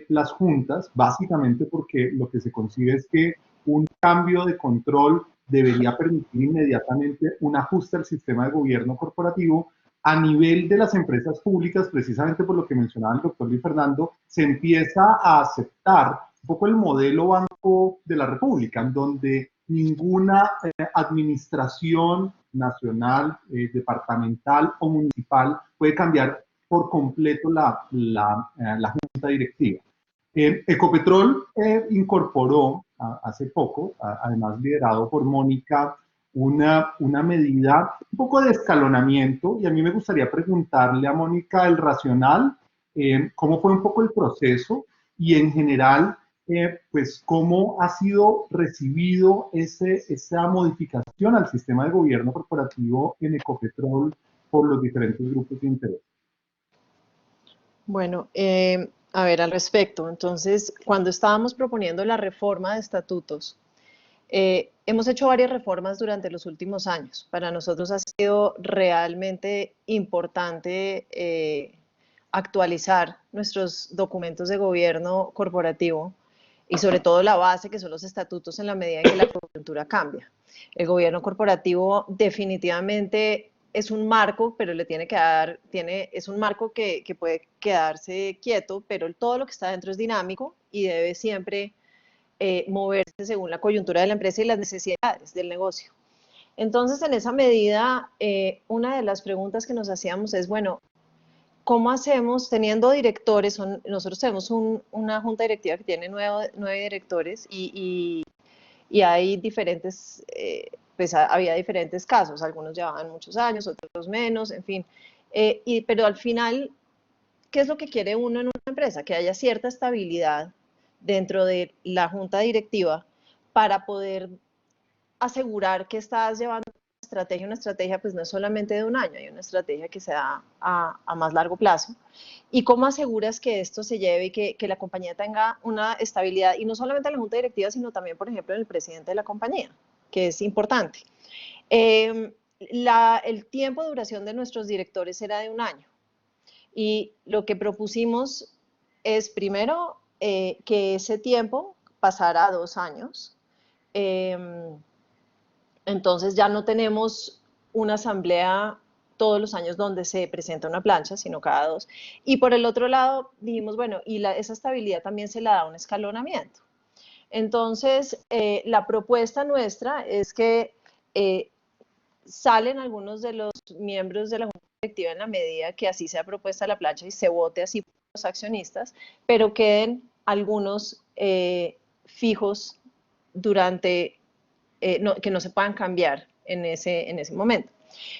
las juntas, básicamente porque lo que se consigue es que un cambio de control debería permitir inmediatamente un ajuste al sistema de gobierno corporativo. A nivel de las empresas públicas, precisamente por lo que mencionaba el doctor Luis Fernando, se empieza a aceptar un poco el modelo Banco de la República, en donde ninguna administración nacional, departamental o municipal puede cambiar por completo la junta directiva. Ecopetrol incorporó hace poco, además liderado por Mónica, una medida, un poco de escalonamiento, y a mí me gustaría preguntarle a Mónica el racional, cómo fue un poco el proceso y en general, pues cómo ha sido recibido esa modificación al sistema de gobierno corporativo en Ecopetrol por los diferentes grupos de interés. Bueno, a ver, al respecto, entonces, cuando estábamos proponiendo la reforma de estatutos, hemos hecho varias reformas durante los últimos años. Para nosotros ha sido realmente importante actualizar nuestros documentos de gobierno corporativo y sobre todo la base, que son los estatutos, en la medida en que la coyuntura cambia. El gobierno corporativo definitivamente es un marco, pero le tiene que dar, es un marco que puede quedarse quieto, pero todo lo que está dentro es dinámico y debe siempre moverse según la coyuntura de la empresa y las necesidades del negocio. Entonces, en esa medida, una de las preguntas que nos hacíamos es, bueno, ¿cómo hacemos teniendo directores? Nosotros tenemos una junta directiva que tiene 9 directores y hay diferentes, pues había diferentes casos, algunos llevaban muchos años, otros menos, en fin. Pero al final, ¿qué es lo que quiere uno en una empresa? Que haya cierta estabilidad dentro de la junta directiva para poder asegurar que estás llevando una estrategia pues no es solamente de un año, hay una estrategia que se da a más largo plazo. ¿Y cómo aseguras que esto se lleve y que la compañía tenga una estabilidad? Y no solamente en la junta directiva, sino también, por ejemplo, en el presidente de la compañía, que es importante. El tiempo de duración de nuestros directores era de un año. Y lo que propusimos es, primero, que ese tiempo pasara a 2 años. Entonces ya no tenemos una asamblea todos los años donde se presenta una plancha, sino cada 2. Y por el otro lado dijimos, bueno, y esa estabilidad también se la da un escalonamiento. Entonces, la propuesta nuestra es que salen algunos de los miembros de la Junta Directiva en la medida que así sea propuesta la plancha y se vote así por los accionistas, pero queden algunos fijos durante que no se puedan cambiar en ese momento.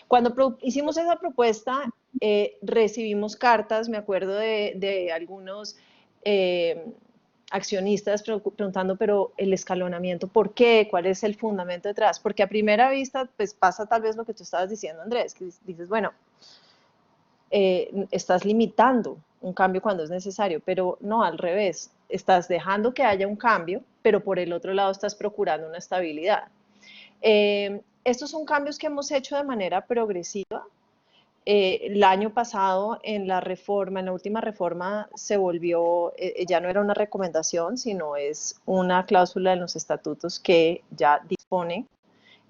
Cuando hicimos esa propuesta, recibimos cartas, me acuerdo de algunos accionistas preguntando, pero el escalonamiento, ¿por qué? ¿Cuál es el fundamento detrás? Porque a primera vista, pues pasa tal vez lo que tú estabas diciendo, Andrés, que dices, bueno, estás limitando un cambio cuando es necesario, pero no, al revés, estás dejando que haya un cambio, pero por el otro lado estás procurando una estabilidad. Estos son cambios que hemos hecho de manera progresiva. El año pasado en la última reforma se volvió, ya no era una recomendación, sino es una cláusula en los estatutos que ya dispone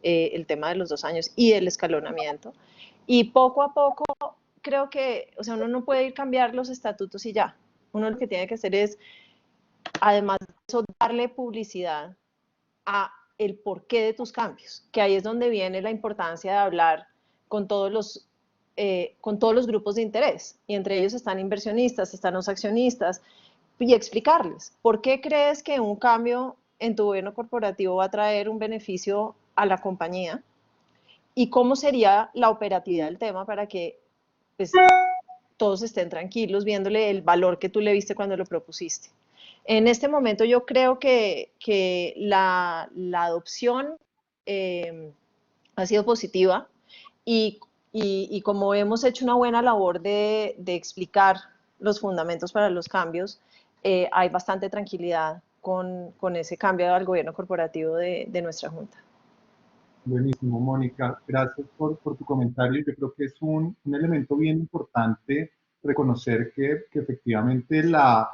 el tema de los 2 años y el escalonamiento. Y poco a poco creo que, o sea, uno no puede ir cambiar los estatutos y ya. Uno lo que tiene que hacer es, además de eso, darle publicidad a el porqué de tus cambios, que ahí es donde viene la importancia de hablar con todos los grupos de interés, y entre ellos están inversionistas, están los accionistas, y explicarles por qué crees que un cambio en tu gobierno corporativo va a traer un beneficio a la compañía y cómo sería la operatividad del tema para que pues, todos estén tranquilos viéndole el valor que tú le viste cuando lo propusiste. En este momento yo creo que la adopción ha sido positiva y como hemos hecho una buena labor de explicar los fundamentos para los cambios, hay bastante tranquilidad con ese cambio al gobierno corporativo de nuestra Junta. Buenísimo, Mónica. Gracias por tu comentario. Yo creo que es un elemento bien importante reconocer que efectivamente la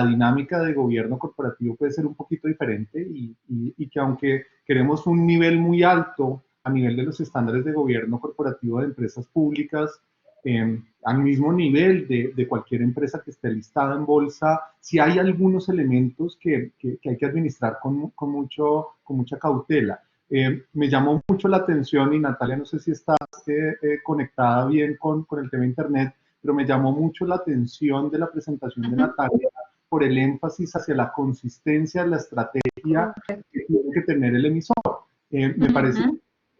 dinámica de gobierno corporativo puede ser un poquito diferente y que aunque queremos un nivel muy alto a nivel de los estándares de gobierno corporativo de empresas públicas, al mismo nivel de cualquier empresa que esté listada en bolsa, sí hay algunos elementos que hay que administrar con mucha cautela. Me llamó mucho la atención, y Natalia, no sé si estás conectada bien con el tema de Internet, pero me llamó mucho la atención de la presentación de Natalia por el énfasis hacia la consistencia de la estrategia que tiene que tener el emisor. Me parece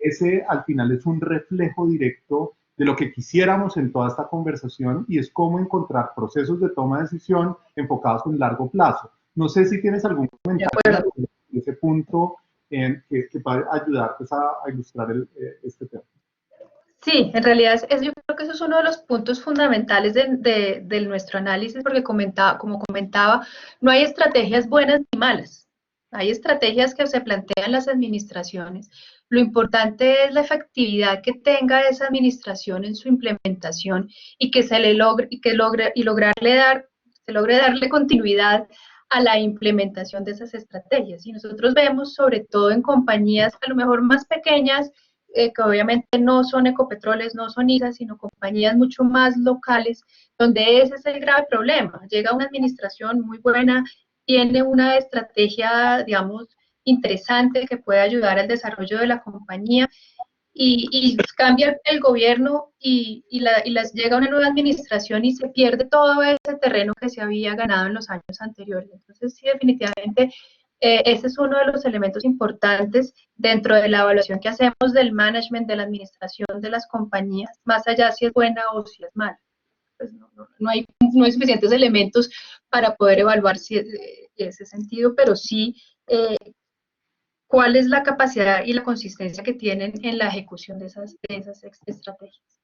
ese al final es un reflejo directo de lo que quisiéramos en toda esta conversación y es cómo encontrar procesos de toma de decisión enfocados en largo plazo. No sé si tienes algún comentario en ese punto que pueda ayudar pues, a ilustrar este tema. Sí, en realidad yo creo que eso es uno de los puntos fundamentales de nuestro análisis, porque como comentaba, no hay estrategias buenas ni malas. Hay estrategias que se plantean las administraciones. Lo importante es la efectividad que tenga esa administración en su implementación y que se logre darle continuidad a la implementación de esas estrategias. Y nosotros vemos, sobre todo en compañías a lo mejor más pequeñas, que obviamente no son Ecopetroles, no son ISA, sino compañías mucho más locales, donde ese es el grave problema. Llega una administración muy buena, tiene una estrategia, digamos, interesante que puede ayudar al desarrollo de la compañía y cambia el gobierno y llega una nueva administración y se pierde todo ese terreno que se había ganado en los años anteriores. Entonces, sí, definitivamente, ese es uno de los elementos importantes dentro de la evaluación que hacemos del management, de la administración de las compañías, más allá si es buena o si es mala. Pues no hay suficientes elementos para poder evaluar ese sentido, pero sí cuál es la capacidad y la consistencia que tienen en la ejecución de esas estrategias.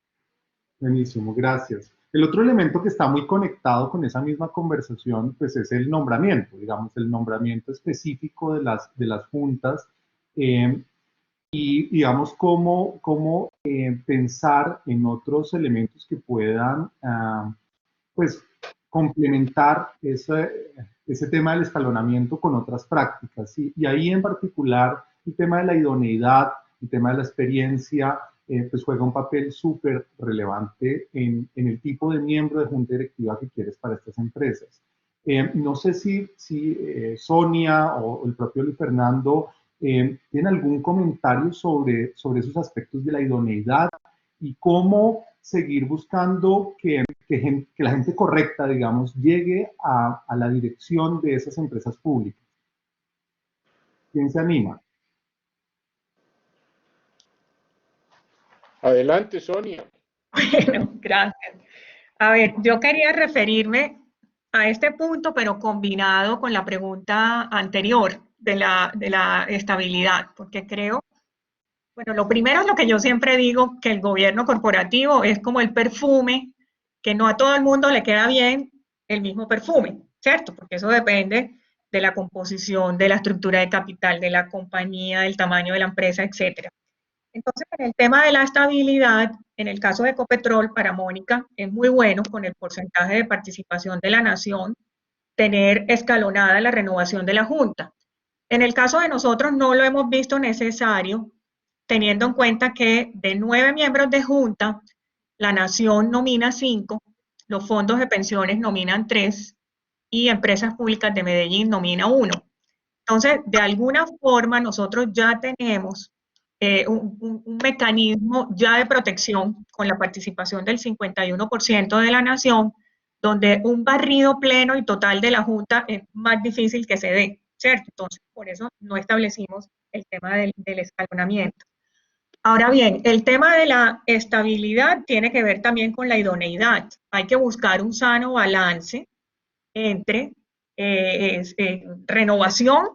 Buenísimo, gracias. El otro elemento que está muy conectado con esa misma conversación, pues es el nombramiento, digamos, el nombramiento específico de las juntas y, digamos, cómo pensar en otros elementos que puedan, pues, complementar ese tema del escalonamiento con otras prácticas. Y ahí en particular el tema de la idoneidad, el tema de la experiencia, pues juega un papel súper relevante en el tipo de miembro de junta directiva que quieres para estas empresas. No sé si Sonia o el propio Luis Fernando tienen algún comentario sobre esos aspectos de la idoneidad y cómo seguir buscando que la gente correcta, digamos, llegue a la dirección de esas empresas públicas. ¿Quién se anima? Adelante, Sonia. Bueno, gracias. A ver, yo quería referirme a este punto, pero combinado con la pregunta anterior de la estabilidad, porque creo, bueno, lo primero es lo que yo siempre digo, que el gobierno corporativo es como el perfume, que no a todo el mundo le queda bien el mismo perfume, ¿cierto? Porque eso depende de la composición, de la estructura de capital, de la compañía, del tamaño de la empresa, etcétera. Entonces, en el tema de la estabilidad, en el caso de Ecopetrol, para Mónica, es muy bueno con el porcentaje de participación de la nación tener escalonada la renovación de la Junta. En el caso de nosotros no lo hemos visto necesario, teniendo en cuenta que de 9 miembros de Junta, la nación nomina 5, los fondos de pensiones nominan 3 y Empresas Públicas de Medellín nomina 1. Entonces, de alguna forma, nosotros ya tenemos un mecanismo ya de protección con la participación del 51% de la nación, donde un barrido pleno y total de la Junta es más difícil que se dé, ¿cierto? Entonces, por eso no establecimos el tema del escalonamiento. Ahora bien, el tema de la estabilidad tiene que ver también con la idoneidad. Hay que buscar un sano balance entre renovación,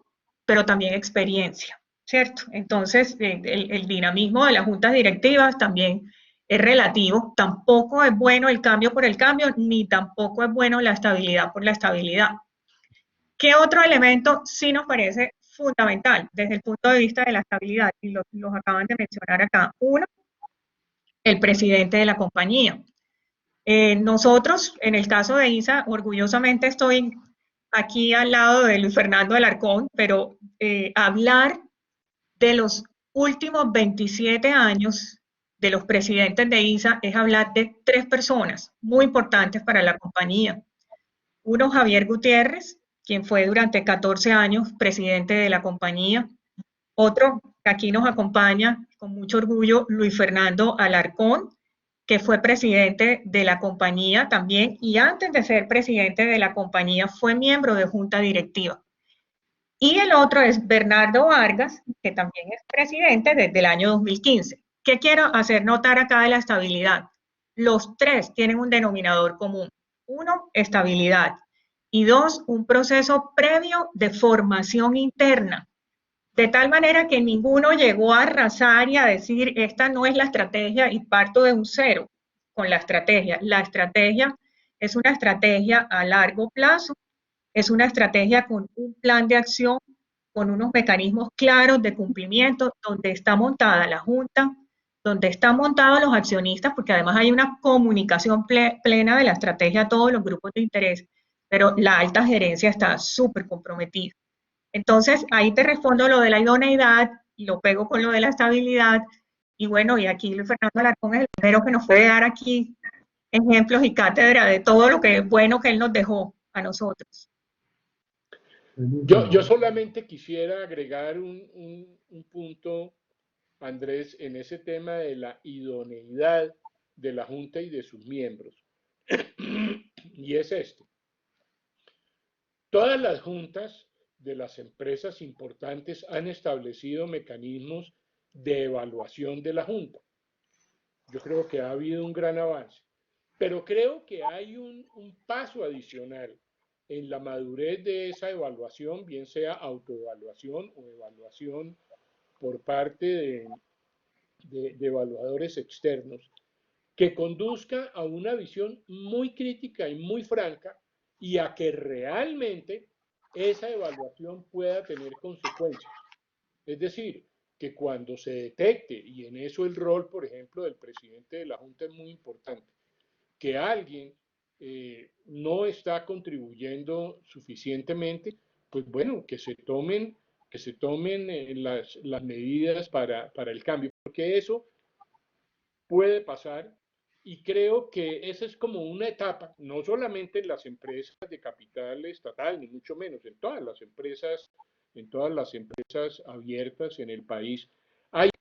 pero también experiencia, ¿cierto? Entonces, el dinamismo de las juntas directivas también es relativo. Tampoco es bueno el cambio por el cambio, ni tampoco es bueno la estabilidad por la estabilidad. ¿Qué otro elemento sí nos parece fundamental desde el punto de vista de la estabilidad? Y los acaban de mencionar acá. Uno, el presidente de la compañía. Nosotros, en el caso de ISA, orgullosamente estoy aquí al lado de Luis Fernando Alarcón, pero hablar de los últimos 27 años de los presidentes de ISA es hablar de 3 personas muy importantes para la compañía. Uno, Javier Gutiérrez, quien fue durante 14 años presidente de la compañía. Otro, que aquí nos acompaña con mucho orgullo, Luis Fernando Alarcón, que fue presidente de la compañía también, y antes de ser presidente de la compañía fue miembro de junta directiva. Y el otro es Bernardo Vargas, que también es presidente desde el año 2015. ¿Qué quiero hacer notar acá de la estabilidad? Los tres tienen un denominador común. Uno, estabilidad. Y dos, un proceso previo de formación interna. De tal manera que ninguno llegó a arrasar y a decir, esta no es la estrategia y parto de un cero con la estrategia. La estrategia es una estrategia a largo plazo, es una estrategia con un plan de acción, con unos mecanismos claros de cumplimiento, donde está montada la Junta, donde están montados los accionistas, porque además hay una comunicación plena de la estrategia a todos los grupos de interés, pero la alta gerencia está súper comprometida. Entonces, ahí te respondo lo de la idoneidad, lo pego con lo de la estabilidad, y bueno, y aquí Fernando Alarcón es el primero que nos puede dar aquí ejemplos y cátedra de todo lo que bueno que él nos dejó a nosotros. Yo solamente quisiera agregar un punto, Andrés, en ese tema de la idoneidad de la Junta y de sus miembros. Y es este. Todas las juntas de las empresas importantes han establecido mecanismos de evaluación de la Junta. Yo creo que ha habido un gran avance, pero creo que hay un paso adicional en la madurez de esa evaluación, bien sea autoevaluación o evaluación por parte de evaluadores externos, que conduzca a una visión muy crítica y muy franca y a que realmente esa evaluación pueda tener consecuencias. Es decir, que cuando se detecte, y en eso el rol, por ejemplo, del presidente de la Junta es muy importante, que alguien no está contribuyendo suficientemente, pues bueno, que se tomen las medidas para el cambio, porque eso puede pasar y creo que esa es como una etapa, no solamente en las empresas de capital estatal, ni mucho menos, en todas las empresas abiertas en el país,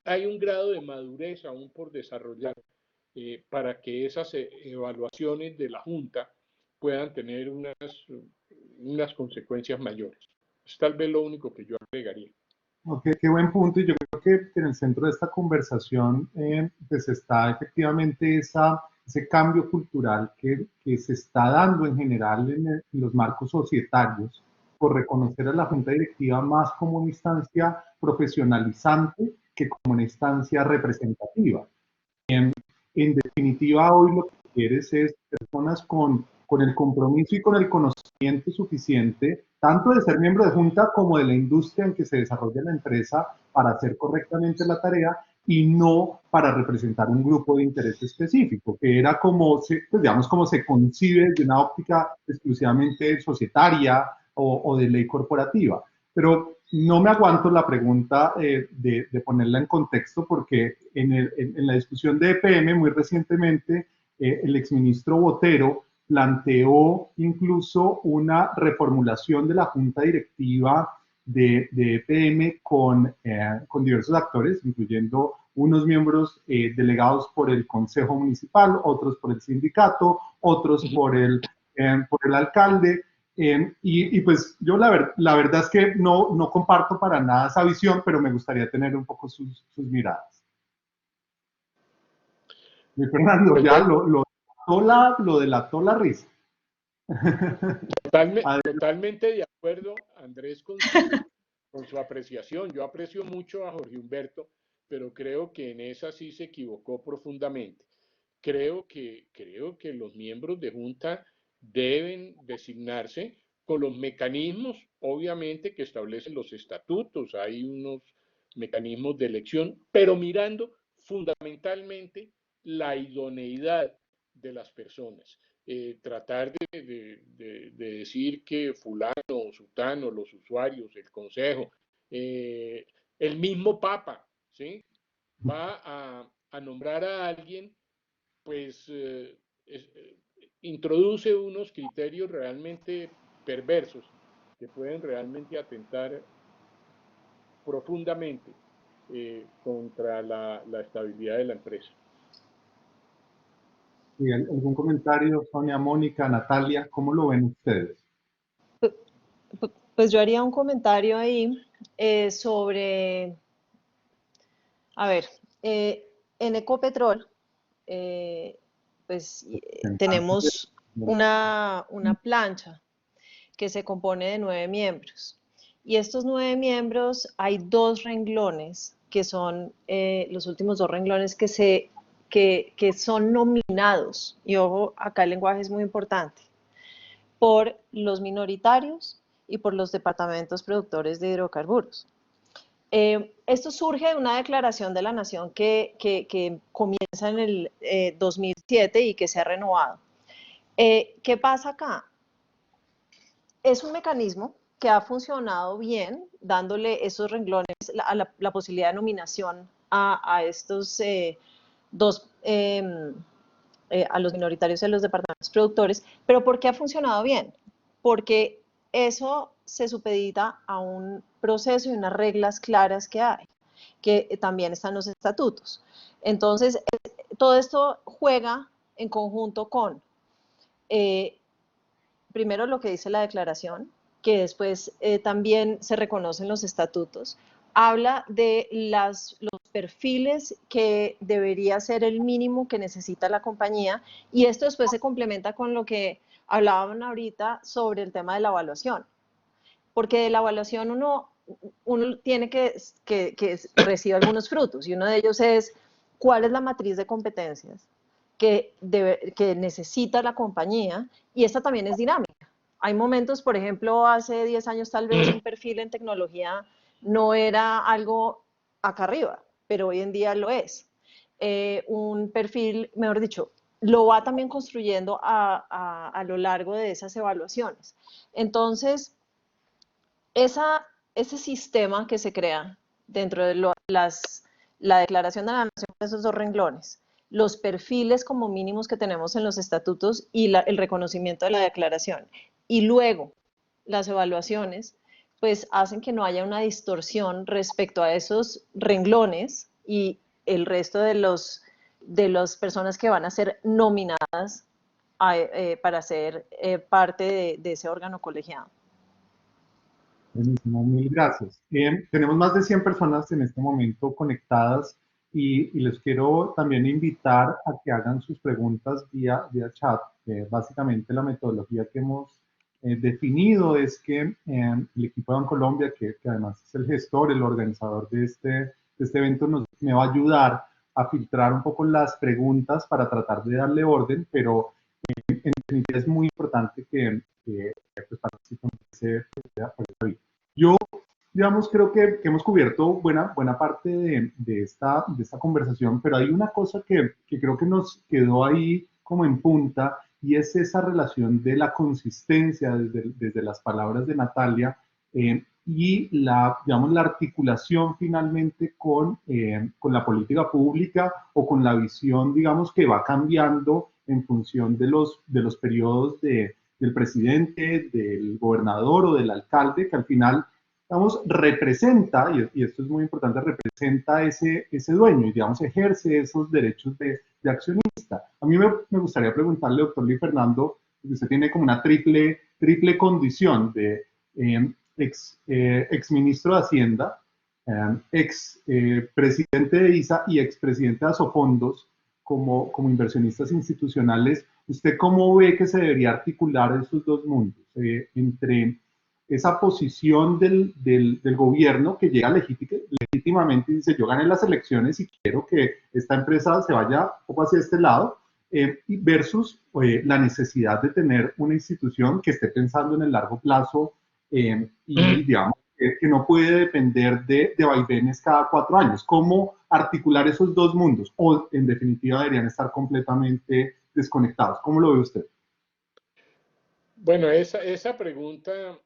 hay un grado de madurez aún por desarrollar para que esas evaluaciones de la Junta puedan tener unas consecuencias mayores. Es tal vez lo único que yo agregaría. Ok, qué buen punto. Y yo creo que en el centro de esta conversación pues está efectivamente ese cambio cultural que se está dando en general en los marcos societarios por reconocer a la Junta Directiva más como una instancia profesionalizante que como una instancia representativa. En definitiva, hoy lo que quieres es personas con el compromiso y con el conocimiento suficiente, tanto de ser miembro de junta como de la industria en que se desarrolla la empresa para hacer correctamente la tarea y no para representar un grupo de interés específico, que era como pues digamos, como se concibe desde una óptica exclusivamente societaria o de ley corporativa. Pero no me aguanto la pregunta de ponerla en contexto porque en la discusión de EPM muy recientemente el exministro Botero planteó incluso una reformulación de la junta directiva de EPM con diversos actores, incluyendo unos miembros delegados por el Consejo Municipal, otros por el sindicato, otros por el alcalde. Y pues yo la verdad es que no comparto para nada esa visión, pero me gustaría tener un poco sus miradas. Y Fernando, ya lo delató la risa. Totalmente de acuerdo, Andrés, con su apreciación. Yo aprecio mucho a Jorge Humberto, pero creo que en esa sí se equivocó profundamente. Creo que los miembros de junta deben designarse con los mecanismos, obviamente, que establecen los estatutos. Hay unos mecanismos de elección, pero mirando fundamentalmente la idoneidad de las personas. Tratar de decir que fulano o sutano, los usuarios, el consejo, el mismo Papa, ¿sí? Va a nombrar a alguien, pues introduce unos criterios realmente perversos que pueden realmente atentar profundamente contra la estabilidad de la empresa. ¿Algún comentario, Sonia, Mónica, Natalia? ¿Cómo lo ven ustedes? Pues yo haría un comentario ahí sobre, a ver, en Ecopetrol, pues tenemos una plancha que se compone de 9 miembros. Y estos 9 miembros, hay 2 renglones, que son los últimos 2 renglones que son nominados, y ojo, acá el lenguaje es muy importante, por los minoritarios y por los departamentos productores de hidrocarburos. Esto surge de una declaración de la Nación que comienza en el 2007 y que se ha renovado. ¿Qué pasa acá? Es un mecanismo que ha funcionado bien, dándole esos renglones, la posibilidad de nominación a estos dos, a los minoritarios y a los departamentos productores. ¿Pero por qué ha funcionado bien? Porque eso se supedita a un proceso y unas reglas claras que hay, que también están los estatutos. Entonces, todo esto juega en conjunto con primero lo que dice la declaración, que después también se reconocen los estatutos, habla de los perfiles que debería ser el mínimo que necesita la compañía, y esto después se complementa con lo que hablaban ahorita sobre el tema de la evaluación, porque de la evaluación uno tiene que recibir algunos frutos, y uno de ellos es cuál es la matriz de competencias que necesita la compañía, y esta también es dinámica. Hay momentos, por ejemplo, hace 10 años tal vez un perfil en tecnología no era algo acá arriba, pero hoy en día lo es. Un perfil, mejor dicho, lo va también construyendo a lo largo de esas evaluaciones. Entonces, ese sistema que se crea dentro de la Declaración de la Nación, esos 2 renglones, los perfiles como mínimos que tenemos en los estatutos y el reconocimiento de la declaración, y luego las evaluaciones, pues hacen que no haya una distorsión respecto a esos renglones y el resto de las personas que van a ser nominadas para ser parte de ese órgano colegiado. Buenísimo, mil gracias. Tenemos más de 100 personas en este momento conectadas y les quiero también invitar a que hagan sus preguntas vía chat. Básicamente la metodología que hemos definido es que el equipo de Bancolombia, que además es el gestor, el organizador de este evento, me va a ayudar a filtrar un poco las preguntas para tratar de darle orden, pero en definitiva es muy importante que pues, participen por esa vía. Yo, digamos, creo que hemos cubierto buena parte de esta conversación, pero hay una cosa que creo que nos quedó ahí como en punta, y es esa relación de la consistencia desde las palabras de Natalia y digamos, la articulación finalmente con la política pública o con la visión, digamos, que va cambiando en función de los periodos del presidente, del gobernador o del alcalde, que al final, digamos, representa, y esto es muy importante, representa ese dueño y, digamos, ejerce esos derechos de accionista. A mí me gustaría preguntarle, doctor Luis Fernando, que usted tiene como una triple condición de ex ministro de Hacienda, ex presidente de ISA y ex presidente de Asofondos como inversionistas institucionales. ¿Usted cómo ve que se debería articular esos dos mundos entre esa posición del gobierno que llega legítimamente y dice yo gané las elecciones y quiero que esta empresa se vaya un poco hacia este lado, versus la necesidad de tener una institución que esté pensando en el largo plazo y digamos que no puede depender de vaivenes cada 4 años? ¿Cómo articular esos dos mundos? ¿O en definitiva deberían estar completamente desconectados? ¿Cómo lo ve usted? Bueno, esa pregunta,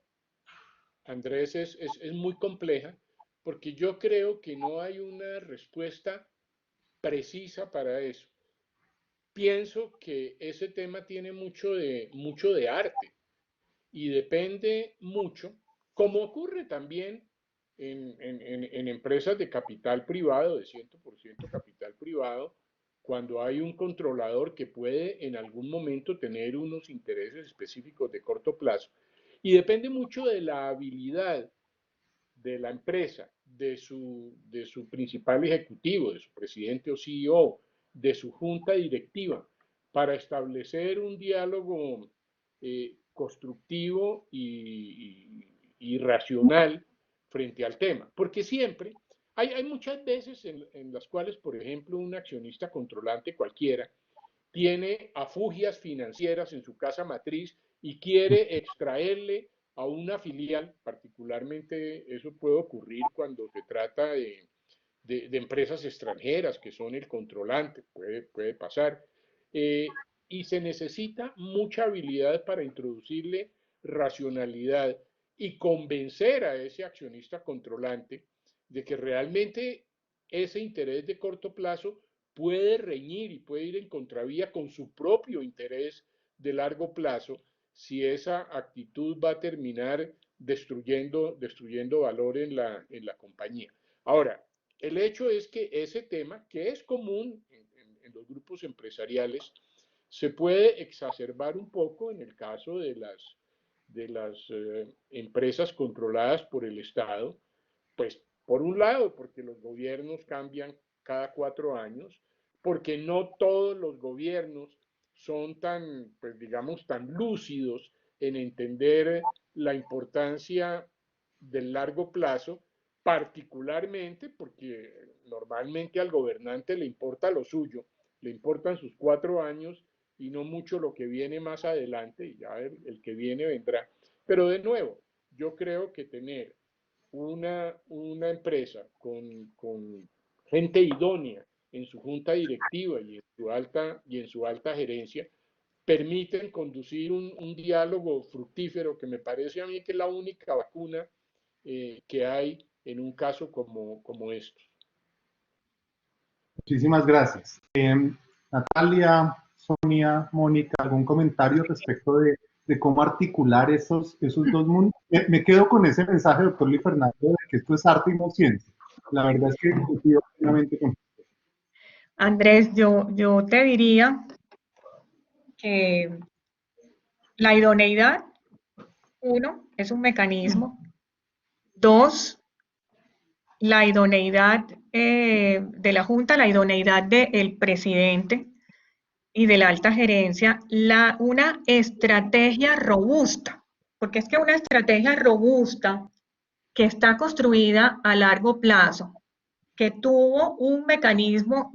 Andrés, es muy compleja, porque yo creo que no hay una respuesta precisa para eso. Pienso que ese tema tiene mucho de arte y depende mucho, como ocurre también en empresas de capital privado, de 100% capital privado, cuando hay un controlador que puede en algún momento tener unos intereses específicos de corto plazo. Y depende mucho de la habilidad de la empresa, de su principal ejecutivo, de su presidente o CEO, de su junta directiva, para establecer un diálogo constructivo y racional frente al tema. Porque siempre, hay muchas veces en las cuales, por ejemplo, un accionista controlante cualquiera tiene afugias financieras en su casa matriz y quiere extraerle a una filial, particularmente eso puede ocurrir cuando se trata de empresas extranjeras que son el controlante, puede pasar, y se necesita mucha habilidad para introducirle racionalidad y convencer a ese accionista controlante de que realmente ese interés de corto plazo puede reñir y puede ir en contravía con su propio interés de largo plazo si esa actitud va a terminar destruyendo valor en la compañía. Ahora, el hecho es que ese tema, que es común en los grupos empresariales, se puede exacerbar un poco en el caso de las empresas controladas por el Estado, pues por un lado, porque los gobiernos cambian cada 4 años, porque no todos los gobiernos son tan, pues digamos, tan lúcidos en entender la importancia del largo plazo, particularmente porque normalmente al gobernante le importa lo suyo, le importan sus 4 años y no mucho lo que viene más adelante, y ya el que viene vendrá. Pero de nuevo, yo creo que tener una empresa con gente idónea en su junta directiva y en su alta gerencia, permiten conducir un diálogo fructífero que me parece a mí que es la única vacuna que hay en un caso como estos. Muchísimas gracias. Natalia, Sonia, Mónica, ¿algún comentario respecto de cómo articular esos dos mundos? Me quedo con ese mensaje, doctor Luis Fernando, de que esto es arte y no ciencia. La verdad es que coincido plenamente con usted. Andrés, yo te diría que la idoneidad, uno, es un mecanismo. Dos, la idoneidad de la Junta, la idoneidad del presidente y de la alta gerencia, una estrategia robusta, porque es que una estrategia robusta que está construida a largo plazo, que tuvo un mecanismo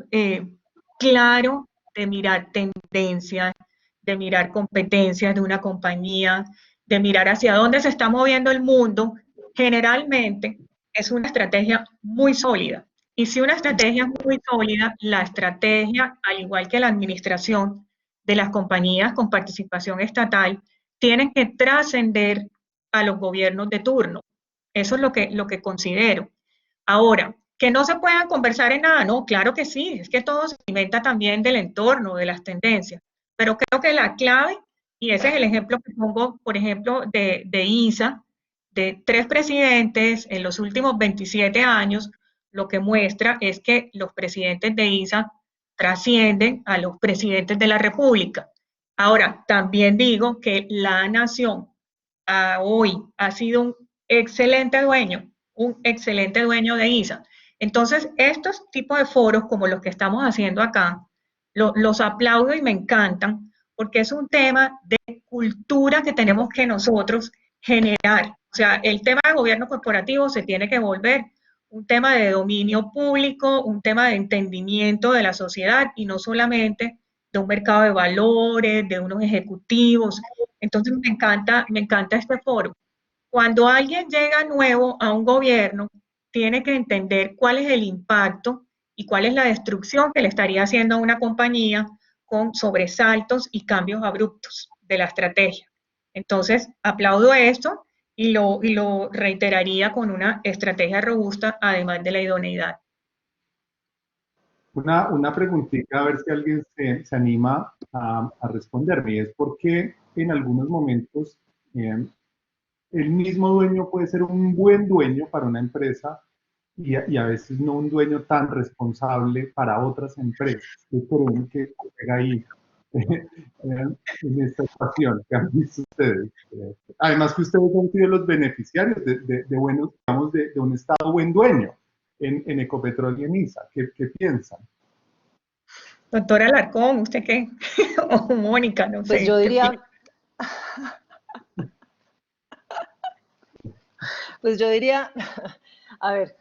claro de mirar tendencias, de mirar competencias de una compañía, de mirar hacia dónde se está moviendo el mundo, generalmente es una estrategia muy sólida. Y si una estrategia es muy sólida, la estrategia, al igual que la administración de las compañías con participación estatal, tienen que trascender a los gobiernos de turno. Eso es lo que considero. Ahora, que no se puedan conversar en nada, no, claro que sí, es que todo se alimenta también del entorno, de las tendencias, pero creo que la clave, y ese es el ejemplo que pongo, por ejemplo, de ISA, de 3 presidentes en los últimos 27 años, lo que muestra es que los presidentes de ISA trascienden a los presidentes de la República. Ahora, también digo que la nación hoy ha sido un excelente dueño de ISA. Entonces, estos tipos de foros como los que estamos haciendo acá, los aplaudo y me encantan, porque es un tema de cultura que tenemos que nosotros generar. O sea, el tema de gobierno corporativo se tiene que volver un tema de dominio público, un tema de entendimiento de la sociedad y no solamente de un mercado de valores, de unos ejecutivos. Entonces me encanta este foro. Cuando alguien llega nuevo a un gobierno, tiene que entender cuál es el impacto y cuál es la destrucción que le estaría haciendo a una compañía con sobresaltos y cambios abruptos de la estrategia. Entonces, aplaudo esto y lo reiteraría con una estrategia robusta, además de la idoneidad. Una preguntita, a ver si alguien se anima a responderme, y es por qué en algunos momentos el mismo dueño puede ser un buen dueño para una empresa y a veces no un dueño tan responsable para otras empresas. ¿Qué creen que llega ahí? en esta ecuación que han visto ustedes. Además que ustedes han sido los beneficiarios de buenos, digamos, de un Estado buen dueño en Ecopetrol y en ISA. ¿Qué piensan? Doctora Alarcón, ¿usted qué? O Mónica, no sé. Pues yo diría, a ver,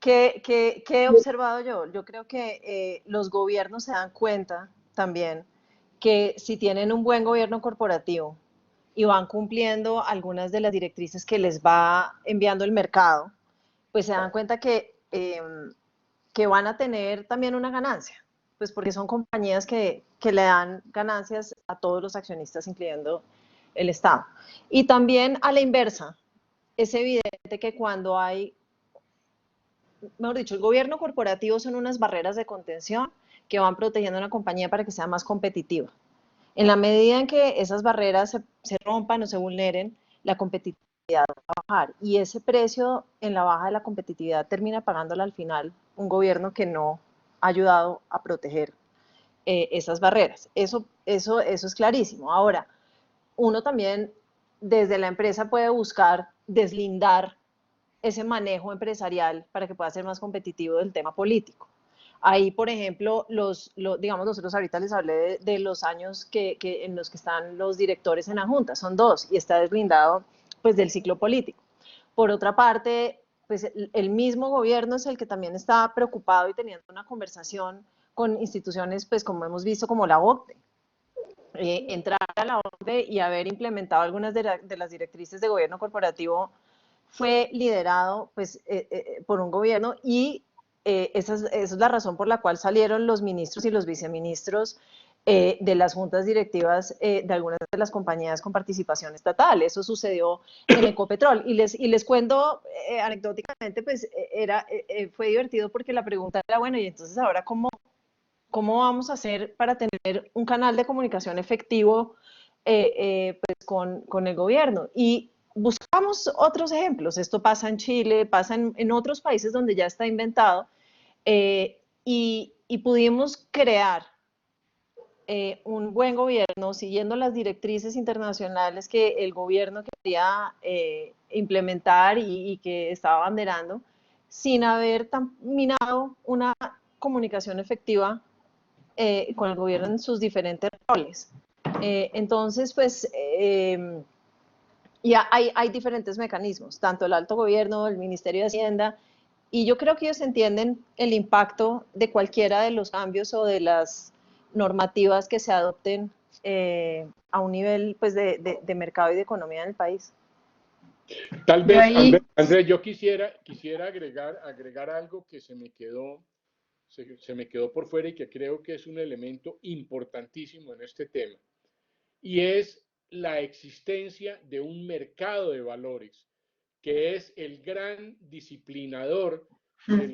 ¿qué he observado yo? Yo creo que los gobiernos se dan cuenta también que si tienen un buen gobierno corporativo y van cumpliendo algunas de las directrices que les va enviando el mercado, pues se dan cuenta que van a tener también una ganancia, pues porque son compañías que le dan ganancias a todos los accionistas, incluyendo el Estado. Y también a la inversa, es evidente que cuando hay, mejor dicho, el gobierno corporativo son unas barreras de contención que van protegiendo a una compañía para que sea más competitiva. En la medida en que esas barreras se rompan o se vulneren, la competitividad va a bajar. Y ese precio en la baja de la competitividad termina pagándola al final un gobierno que no ha ayudado a proteger esas barreras. Eso es clarísimo. Ahora, uno también desde la empresa puede buscar deslindar ese manejo empresarial para que pueda ser más competitivo del tema político. Ahí, por ejemplo, digamos, nosotros ahorita les hablé de los años en los que están los directores en la Junta, son 2, y está deslindado pues, del ciclo político. Por otra parte, pues, el mismo gobierno es el que también está preocupado y teniendo una conversación con instituciones, pues como hemos visto, como la OCDE. Entrar a la OCDE y haber implementado algunas de las directrices de gobierno corporativo fue liderado pues, por un gobierno y esa es la razón por la cual salieron los ministros y los viceministros de las juntas directivas de algunas de las compañías con participación estatal. Eso sucedió en Ecopetrol. Y les cuento anecdóticamente, pues fue divertido porque la pregunta era, bueno, y entonces ahora ¿cómo vamos a hacer para tener un canal de comunicación efectivo pues con el gobierno? Y buscamos otros ejemplos. Esto pasa en Chile, pasa en otros países donde ya está inventado. Y pudimos crear un buen gobierno siguiendo las directrices internacionales que el gobierno quería implementar y que estaba abanderando, sin haber minado una comunicación efectiva con el gobierno en sus diferentes roles. Entonces, pues, y hay diferentes mecanismos, tanto el alto gobierno, el Ministerio de Hacienda, y yo creo que ellos entienden el impacto de cualquiera de los cambios o de las normativas que se adopten a un nivel pues, de mercado y de economía en el país. Tal vez, Andrés, yo quisiera agregar algo que se me quedó por fuera y que creo que es un elemento importantísimo en este tema, y es la existencia de un mercado de valores que es el gran disciplinador de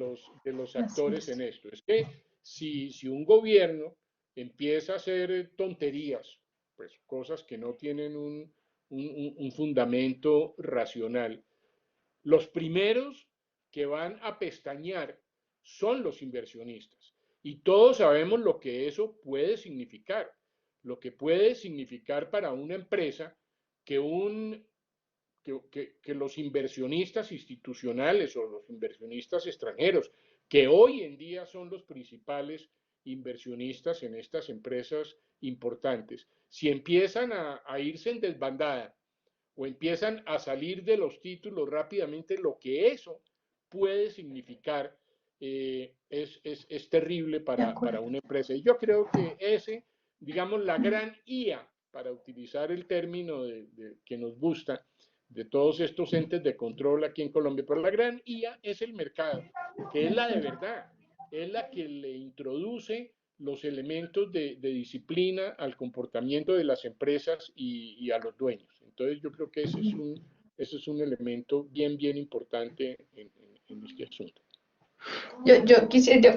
los actores en esto. Es que si un gobierno empieza a hacer tonterías, pues cosas que no tienen un fundamento racional, los primeros que van a pestañear son los inversionistas. Y todos sabemos lo que eso puede significar. Lo que puede significar para una empresa que los inversionistas institucionales o los inversionistas extranjeros, que hoy en día son los principales inversionistas en estas empresas importantes, si empiezan a irse en desbandada o empiezan a salir de los títulos rápidamente, lo que eso puede significar es terrible para una empresa. Y yo creo que digamos, la gran IA, para utilizar el término que nos gusta, de todos estos entes de control aquí en Colombia, pero la gran IA es el mercado, que es la de verdad, es la que le introduce los elementos de disciplina al comportamiento de las empresas y a los dueños. Entonces yo creo que ese es un elemento bien importante en este asunto. Yo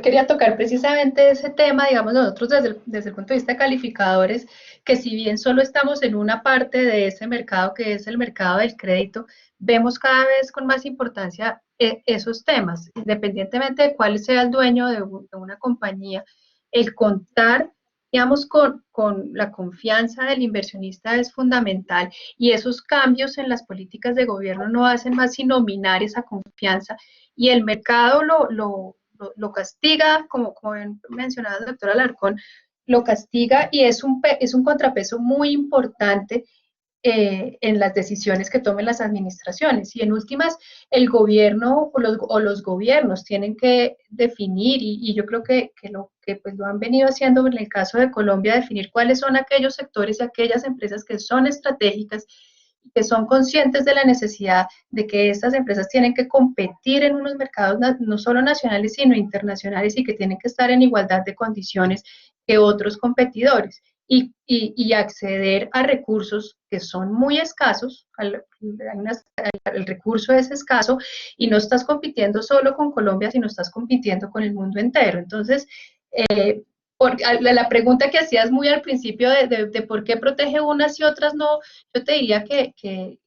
quería tocar precisamente ese tema, digamos, nosotros desde el punto de vista de calificadores, que si bien solo estamos en una parte de ese mercado, que es el mercado del crédito, vemos cada vez con más importancia esos temas, independientemente de cuál sea el dueño de una compañía, el contar digamos, con la confianza del inversionista es fundamental, y esos cambios en las políticas de gobierno no hacen más sino minar esa confianza, y el mercado lo castiga, como mencionaba el doctor Alarcón, lo castiga, y es un contrapeso muy importante en las decisiones que tomen las administraciones. Y en últimas, el gobierno o los gobiernos tienen que definir, y yo creo que pues lo han venido haciendo en el caso de Colombia, definir cuáles son aquellos sectores y aquellas empresas que son estratégicas, que son conscientes de la necesidad de que estas empresas tienen que competir en unos mercados no solo nacionales, sino internacionales, y que tienen que estar en igualdad de condiciones que otros competidores. Y acceder a recursos que son muy escasos, el recurso es escaso, y no estás compitiendo solo con Colombia, sino estás compitiendo con el mundo entero. Entonces, la pregunta que hacías muy al principio de por qué protege unas y otras no, yo te diría que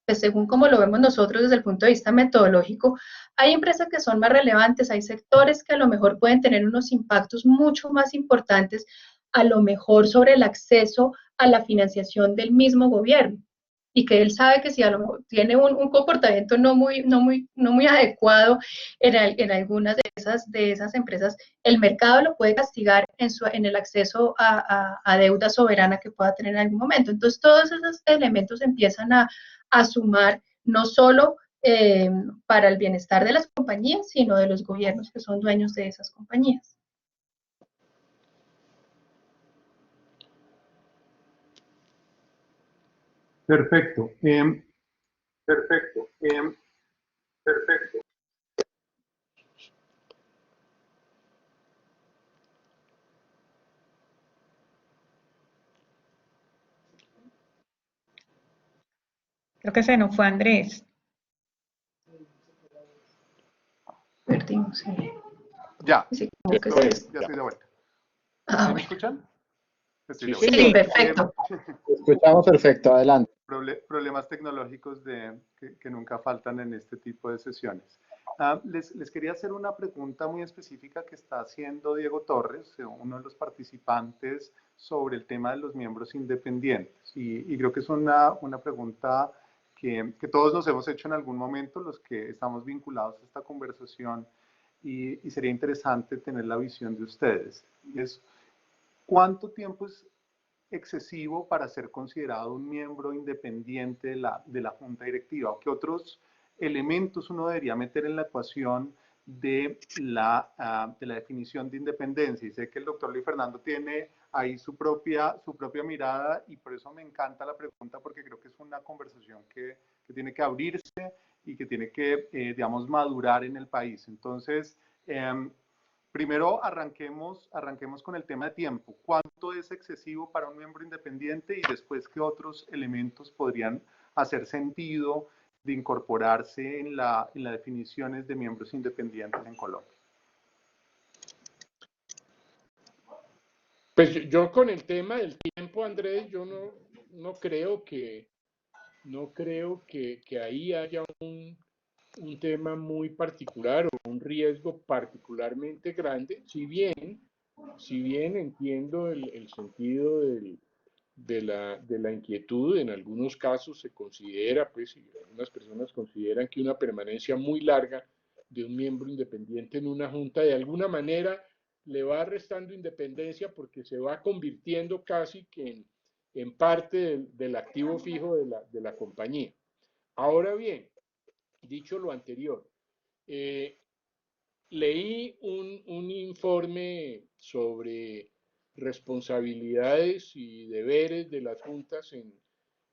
pues según como lo vemos nosotros desde el punto de vista metodológico, hay empresas que son más relevantes, hay sectores que a lo mejor pueden tener unos impactos mucho más importantes, a lo mejor sobre el acceso a la financiación del mismo gobierno, y que él sabe que si a lo mejor tiene un comportamiento no muy adecuado en algunas de esas empresas, el mercado lo puede castigar en el acceso a deuda soberana que pueda tener en algún momento. Entonces, todos esos elementos empiezan a sumar, no solo para el bienestar de las compañías, sino de los gobiernos que son dueños de esas compañías. Perfecto. Perfecto. Perfecto. Creo que se nos fue Andrés. Perdimos. Ya. Sí, Ya estoy de vuelta. ¿Me escuchan? Sí, perfecto. Escuchamos perfecto, adelante. Problemas tecnológicos que nunca faltan en este tipo de sesiones. Les quería hacer una pregunta muy específica que está haciendo Diego Torres, uno de los participantes, sobre el tema de los miembros independientes. Y creo que es una pregunta que todos nos hemos hecho en algún momento, los que estamos vinculados a esta conversación, y sería interesante tener la visión de ustedes. Es, ¿cuánto tiempo es excesivo para ser considerado un miembro independiente de la junta directiva? ¿Qué otros elementos uno debería meter en la ecuación de la definición de independencia? Y sé que el doctor Luis Fernando tiene ahí su propia mirada, y por eso me encanta la pregunta, porque creo que es una conversación que tiene que abrirse y que tiene que, digamos, madurar en el país. Entonces, primero arranquemos con el tema de tiempo. ¿Cuánto es excesivo para un miembro independiente? Y después, ¿qué otros elementos podrían hacer sentido de incorporarse en las definiciones de miembros independientes en Colombia? Pues yo con el tema del tiempo, Andrés, yo no creo que ahí haya un tema muy particular o un riesgo particularmente grande, si bien entiendo el sentido de la inquietud. En algunos casos se considera, pues, y algunas personas consideran que una permanencia muy larga de un miembro independiente en una junta de alguna manera le va restando independencia, porque se va convirtiendo casi que en parte del activo fijo de la compañía. Ahora bien, dicho lo anterior, leí un informe sobre responsabilidades y deberes de las juntas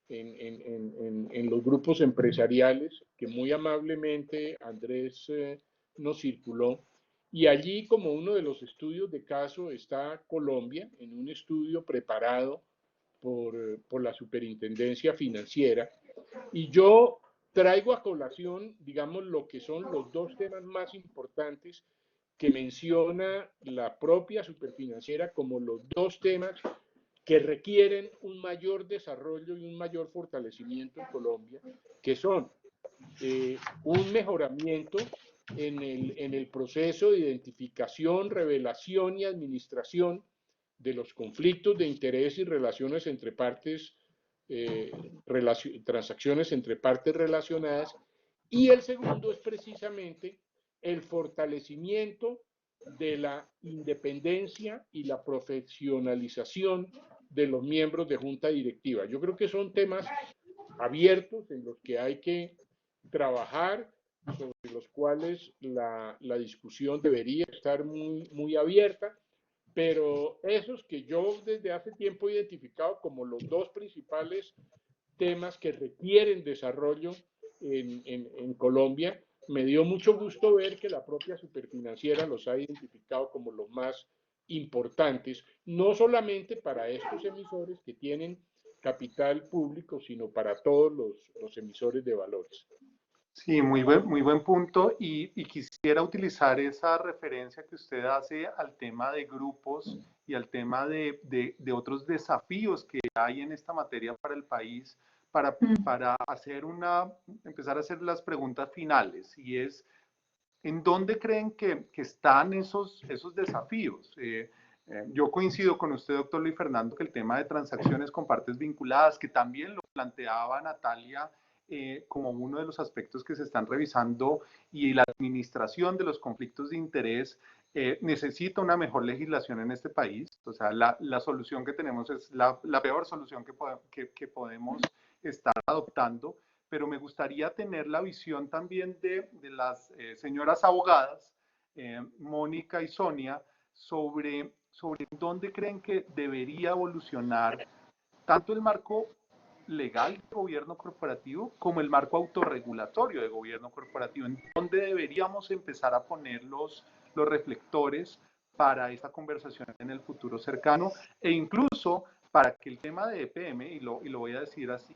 en los grupos empresariales, que muy amablemente Andrés nos circuló. Y allí, como uno de los estudios de caso, está Colombia, en un estudio preparado por la Superintendencia Financiera. Y yo traigo a colación, digamos, lo que son los dos temas más importantes que menciona la propia Superfinanciera como los dos temas que requieren un mayor desarrollo y un mayor fortalecimiento en Colombia, que son un mejoramiento en el proceso de identificación, revelación y administración de los conflictos de interés y relaciones entre partes, transacciones entre partes relacionadas, y el segundo es precisamente el fortalecimiento de la independencia y la profesionalización de los miembros de junta directiva. Yo creo que son temas abiertos en los que hay que trabajar, sobre los cuales la discusión debería estar muy abierta, pero esos que yo desde hace tiempo he identificado como los dos principales temas que requieren desarrollo en Colombia, me dio mucho gusto ver que la propia Superfinanciera los ha identificado como los más importantes, no solamente para estos emisores que tienen capital público, sino para todos los emisores de valores. Sí, muy buen punto y quisiera utilizar esa referencia que usted hace al tema de grupos y al tema de otros desafíos que hay en esta materia para el país para empezar a hacer las preguntas finales, y es, ¿en dónde creen que están esos desafíos? Yo coincido con usted, doctor Luis Fernando, que el tema de transacciones con partes vinculadas, que también lo planteaba Natalia, como uno de los aspectos que se están revisando, y la administración de los conflictos de interés, necesita una mejor legislación en este país. O sea, la solución que tenemos es la peor solución que podemos estar adoptando, pero me gustaría tener la visión también de las señoras abogadas, Mónica y Sonia, sobre dónde creen que debería evolucionar tanto el marco legal de gobierno corporativo como el marco autorregulatorio de gobierno corporativo, en dónde deberíamos empezar a poner los reflectores para esta conversación en el futuro cercano, e incluso para que el tema de EPM, y lo voy a decir así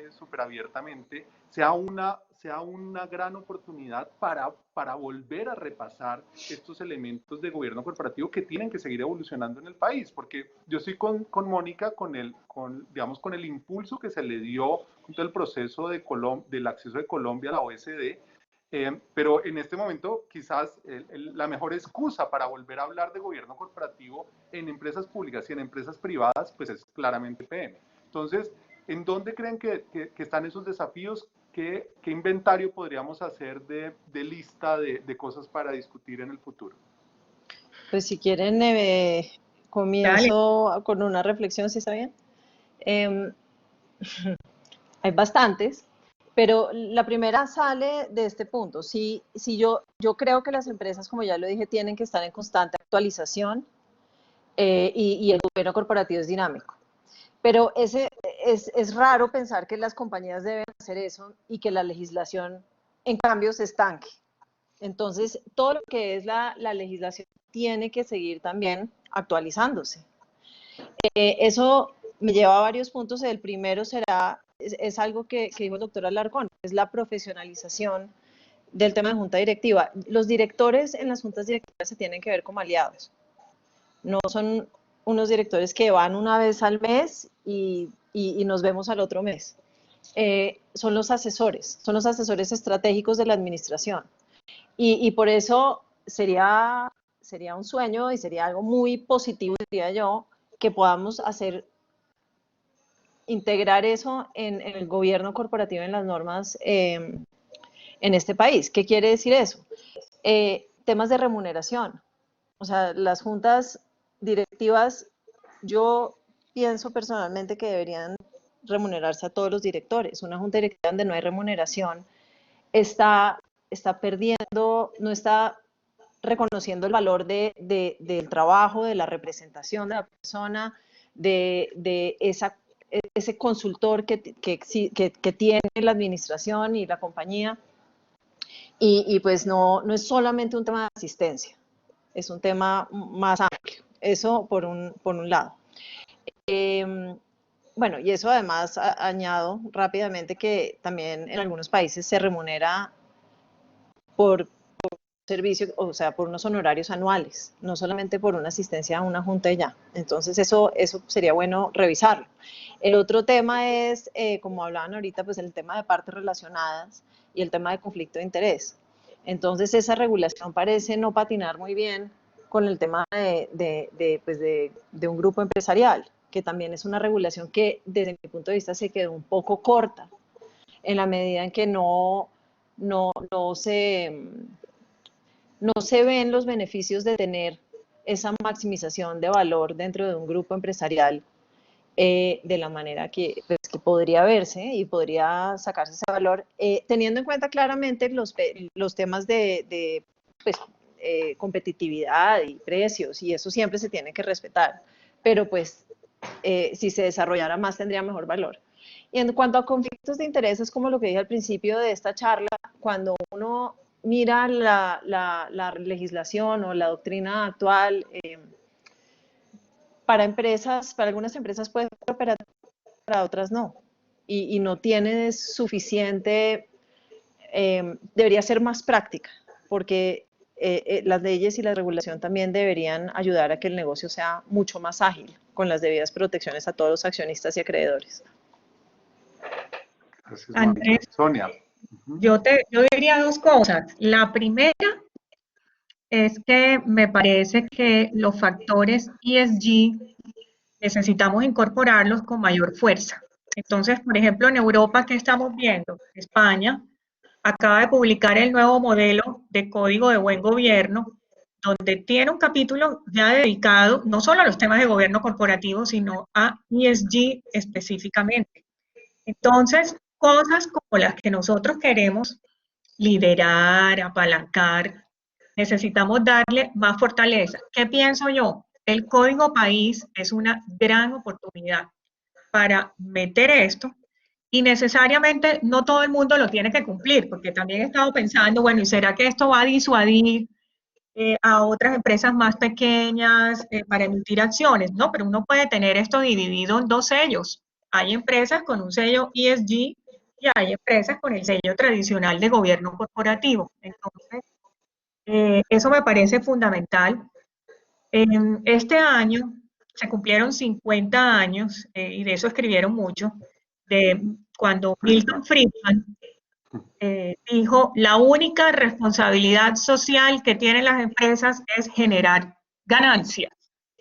súper abiertamente, sea una gran oportunidad para volver a repasar estos elementos de gobierno corporativo que tienen que seguir evolucionando en el país, porque yo estoy con Mónica, con el impulso que se le dio con todo el proceso del acceso de Colombia a la OECD, pero en este momento quizás la mejor excusa para volver a hablar de gobierno corporativo en empresas públicas y en empresas privadas, pues es claramente PM. Entonces, ¿en dónde creen que están esos desafíos? ¿Qué inventario podríamos hacer de lista de cosas para discutir en el futuro? Pues si quieren, comienzo con una reflexión, ¿sí está bien? Hay bastantes, pero la primera sale de este punto. Si yo creo que las empresas, como ya lo dije, tienen que estar en constante actualización, y el gobierno corporativo es dinámico. Pero es raro pensar que las compañías deben hacer eso y que la legislación, en cambio, se estanque. Entonces, todo lo que es la legislación tiene que seguir también actualizándose. Eso me lleva a varios puntos. El primero es algo que dijo el doctor Alarcón, es la profesionalización del tema de junta directiva. Los directores en las juntas directivas se tienen que ver como aliados. No son unos directores que van una vez al mes y nos vemos al otro mes. Son los asesores estratégicos de la administración. Y por eso sería un sueño y sería algo muy positivo, diría yo, que podamos integrar eso en el gobierno corporativo, en las normas en este país. ¿Qué quiere decir eso? Temas de remuneración. O sea, las juntas directivas, yo pienso personalmente que deberían remunerarse a todos los directores. Una junta directiva donde no hay remuneración está perdiendo, no está reconociendo el valor del trabajo, de la representación de la persona, de ese consultor que tiene la administración y la compañía. Y pues no es solamente un tema de asistencia, es un tema más amplio. Eso por un lado. Bueno, y eso además añado rápidamente que también en algunos países se remunera por servicio, o sea, por unos honorarios anuales, no solamente por una asistencia a una junta y ya. Entonces eso sería bueno revisarlo. El otro tema es, como hablaban ahorita, pues el tema de partes relacionadas y el tema de conflicto de interés. Entonces esa regulación parece no patinar muy bien con el tema pues de un grupo empresarial, que también es una regulación que desde mi punto de vista se quedó un poco corta, en la medida en que no se ven los beneficios de tener esa maximización de valor dentro de un grupo empresarial de la manera que, pues, que podría verse y podría sacarse ese valor, teniendo en cuenta claramente los temas de pues, competitividad y precios, y eso siempre se tiene que respetar, pero pues si se desarrollara más tendría mejor valor. Y en cuanto a conflictos de intereses, como lo que dije al principio de esta charla, cuando uno mira la legislación o la doctrina actual, para algunas empresas puede ser operativo, para otras no. Y no tiene suficiente, debería ser más práctica, porque las leyes y la regulación también deberían ayudar a que el negocio sea mucho más ágil, con las debidas protecciones a todos los accionistas y acreedores. Gracias, Andrés, Sonia. yo diría dos cosas. La primera es que me parece que los factores ESG necesitamos incorporarlos con mayor fuerza. Entonces, por ejemplo, en Europa, ¿qué estamos viendo? España acaba de publicar el nuevo modelo de Código de Buen Gobierno, donde tiene un capítulo ya dedicado no solo a los temas de gobierno corporativo, sino a ESG específicamente. Entonces, cosas como las que nosotros queremos liderar, apalancar, necesitamos darle más fortaleza. ¿Qué pienso yo? El Código País es una gran oportunidad para meter esto y necesariamente no todo el mundo lo tiene que cumplir, porque también he estado pensando, bueno, ¿y será que esto va a disuadir a otras empresas más pequeñas para emitir acciones? No, pero uno puede tener esto dividido en dos sellos. Hay empresas con un sello ESG y hay empresas con el sello tradicional de gobierno corporativo. Entonces, eso me parece fundamental. Este año se cumplieron 50 años, y de eso escribieron mucho, de cuando Milton Friedman dijo, la única responsabilidad social que tienen las empresas es generar ganancias,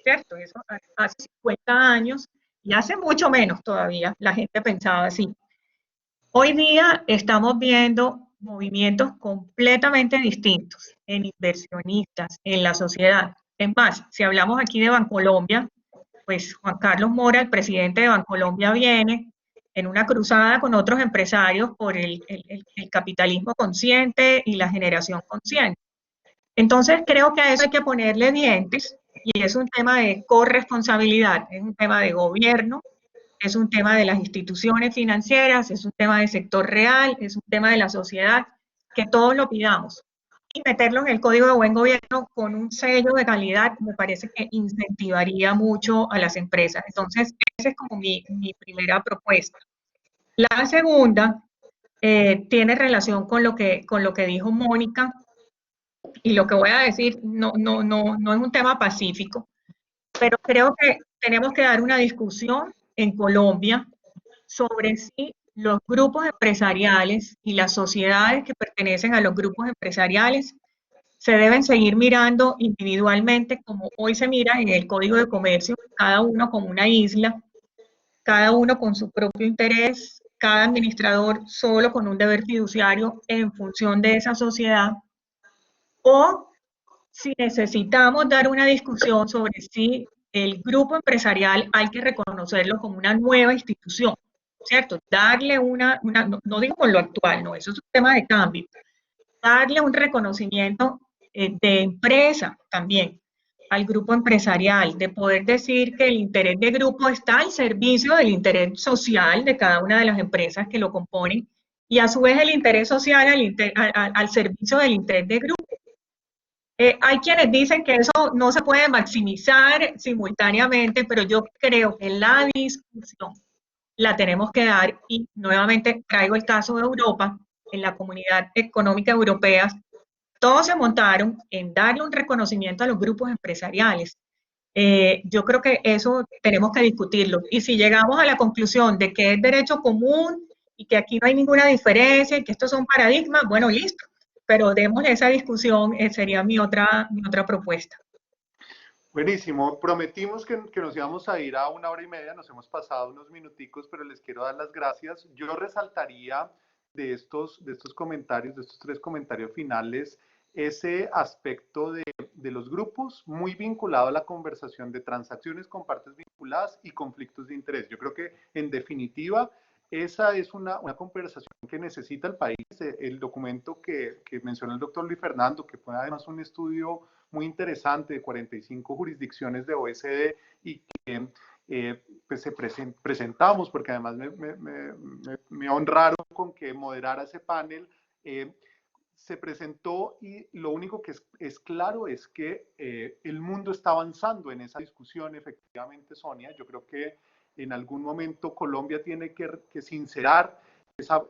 ¿cierto? Eso hace 50 años y hace mucho menos todavía la gente pensaba así. Hoy día estamos viendo movimientos completamente distintos en inversionistas, en la sociedad. Es más, si hablamos aquí de Bancolombia, pues Juan Carlos Mora, el presidente de Bancolombia, viene en una cruzada con otros empresarios por el capitalismo consciente y la generación consciente. Entonces creo que a eso hay que ponerle dientes y es un tema de corresponsabilidad, es un tema de gobierno, es un tema de las instituciones financieras, es un tema del sector real, es un tema de la sociedad, que todos lo pidamos. Y meterlo en el Código de Buen Gobierno con un sello de calidad me parece que incentivaría mucho a las empresas. Entonces, esa es como mi primera propuesta. La segunda tiene relación con lo que dijo Mónica, y lo que voy a decir no es un tema pacífico, pero creo que tenemos que dar una discusión en Colombia sobre si los grupos empresariales y las sociedades que pertenecen a los grupos empresariales se deben seguir mirando individualmente como hoy se mira en el Código de Comercio, cada uno como una isla, cada uno con su propio interés, cada administrador solo con un deber fiduciario en función de esa sociedad, o si necesitamos dar una discusión sobre si el grupo empresarial hay que reconocerlo como una nueva institución, ¿cierto? Darle no digo con lo actual, no, eso es un tema de cambio, darle un reconocimiento de empresa también al grupo empresarial, de poder decir que el interés de grupo está al servicio del interés social de cada una de las empresas que lo componen y a su vez el interés social al servicio del interés de grupo. Hay quienes dicen que eso no se puede maximizar simultáneamente, pero yo creo que la discusión la tenemos que dar, y nuevamente traigo el caso de Europa. En la Comunidad Económica Europea, todos se montaron en darle un reconocimiento a los grupos empresariales. Yo creo que eso tenemos que discutirlo, y si llegamos a la conclusión de que es derecho común y que aquí no hay ninguna diferencia y que estos son paradigmas, bueno, listo. Pero démosle esa discusión, sería mi otra propuesta. Buenísimo. Prometimos que nos íbamos a ir a 1 hora y media, nos hemos pasado unos minuticos, pero les quiero dar las gracias. Yo resaltaría de estos comentarios, de estos 3 comentarios finales, ese aspecto de los grupos muy vinculado a la conversación de transacciones con partes vinculadas y conflictos de interés. Yo creo que, en definitiva, esa es una conversación que necesita el país. El documento que mencionó el doctor Luis Fernando, que fue además un estudio muy interesante de 45 jurisdicciones de OECD y que pues presentamos, porque además me honraron con que moderara ese panel. Se presentó y lo único que es claro es que el mundo está avanzando en esa discusión, efectivamente, Sonia. Yo creo que en algún momento Colombia tiene que sincerar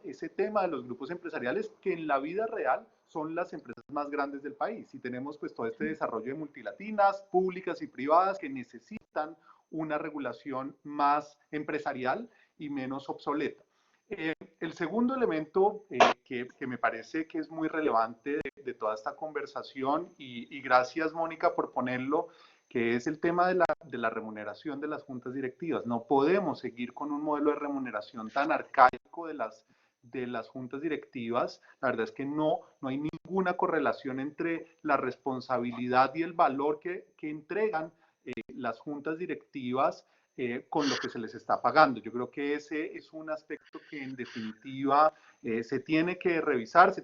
ese tema de los grupos empresariales, que en la vida real son las empresas más grandes del país, y tenemos pues todo este desarrollo de multilatinas, públicas y privadas, que necesitan una regulación más empresarial y menos obsoleta. El segundo elemento que me parece que es muy relevante de toda esta conversación, y gracias, Mónica, por ponerlo, que es el tema de la remuneración de las juntas directivas. No podemos seguir con un modelo de remuneración tan arcaico de las juntas directivas. La verdad es que no hay ninguna correlación entre la responsabilidad y el valor que entregan las juntas directivas con lo que se les está pagando. Yo creo que ese es un aspecto que, en definitiva, se tiene que revisar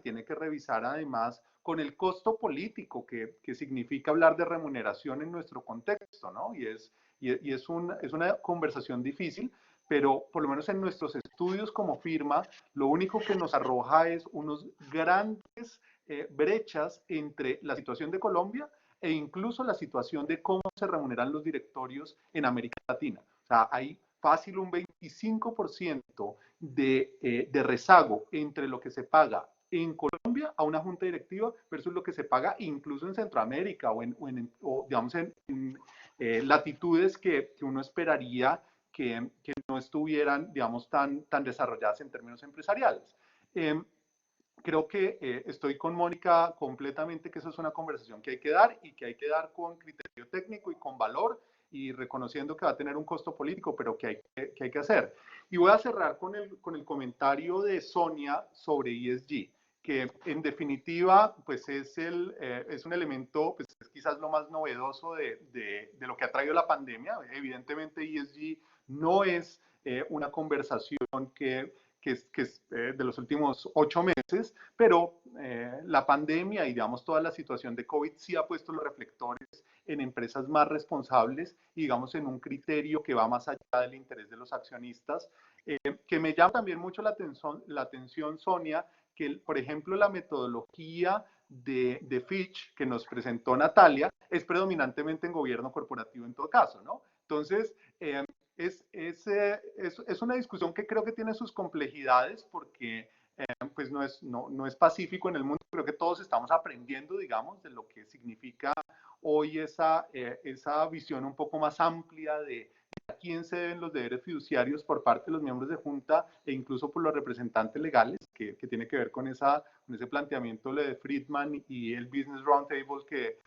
además con el costo político que significa hablar de remuneración en nuestro contexto, ¿no? Y es una conversación difícil, pero por lo menos en nuestros estudios como firma, lo único que nos arroja es unos grandes brechas entre la situación de Colombia e incluso la situación de cómo se remuneran los directorios en América Latina. O sea, hay fácil un 25% de rezago entre lo que se paga en Colombia a una junta directiva versus lo que se paga incluso en Centroamérica o digamos en latitudes que uno esperaría que no estuvieran, digamos, tan desarrolladas en términos empresariales. Creo que estoy con Mónica completamente, que eso es una conversación que hay que dar, y que hay que dar con criterio técnico y con valor, y reconociendo que va a tener un costo político, pero que hay que hacer. Y voy a cerrar con el comentario de Sonia sobre ESG, que en definitiva pues es un elemento, pues es quizás lo más novedoso de lo que ha traído la pandemia. Evidentemente ESG no es una conversación que es de los últimos 8 meses, pero la pandemia y, digamos, toda la situación de COVID sí ha puesto los reflectores en empresas más responsables y, digamos, en un criterio que va más allá del interés de los accionistas, que me llama también mucho la atención, Sonia, que, por ejemplo, la metodología de Fitch que nos presentó Natalia es predominantemente en gobierno corporativo en todo caso, ¿no? Entonces, es una discusión que creo que tiene sus complejidades, porque pues no es pacífico en el mundo. Creo que todos estamos aprendiendo, digamos, de lo que significa hoy esa visión un poco más amplia de a quién se deben los deberes fiduciarios por parte de los miembros de junta e incluso por los representantes legales, que tiene que ver con ese planteamiento de Friedman y el Business Roundtable, que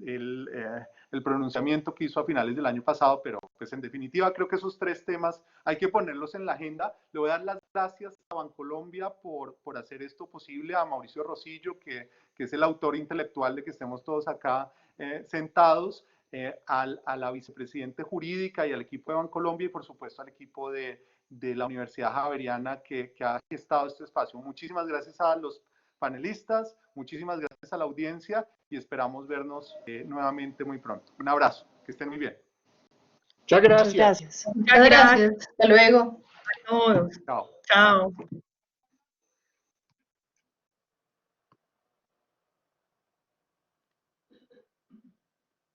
el pronunciamiento que hizo a finales del año pasado. Pero pues en definitiva creo que esos 3 temas hay que ponerlos en la agenda. Le voy a dar las gracias a Bancolombia por hacer esto posible, a Mauricio Rosillo, que es el autor intelectual de que estemos todos acá sentados, a la vicepresidente jurídica y al equipo de Bancolombia, y por supuesto al equipo de la Universidad Javeriana que ha gestado este espacio. Muchísimas gracias a los panelistas, muchísimas gracias a la audiencia, y esperamos vernos nuevamente muy pronto. Un abrazo, que estén muy bien. Muchas gracias. Muchas gracias. Muchas gracias. Hasta luego. A todos. Chao. Chao.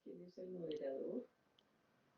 ¿Quién es el moderador?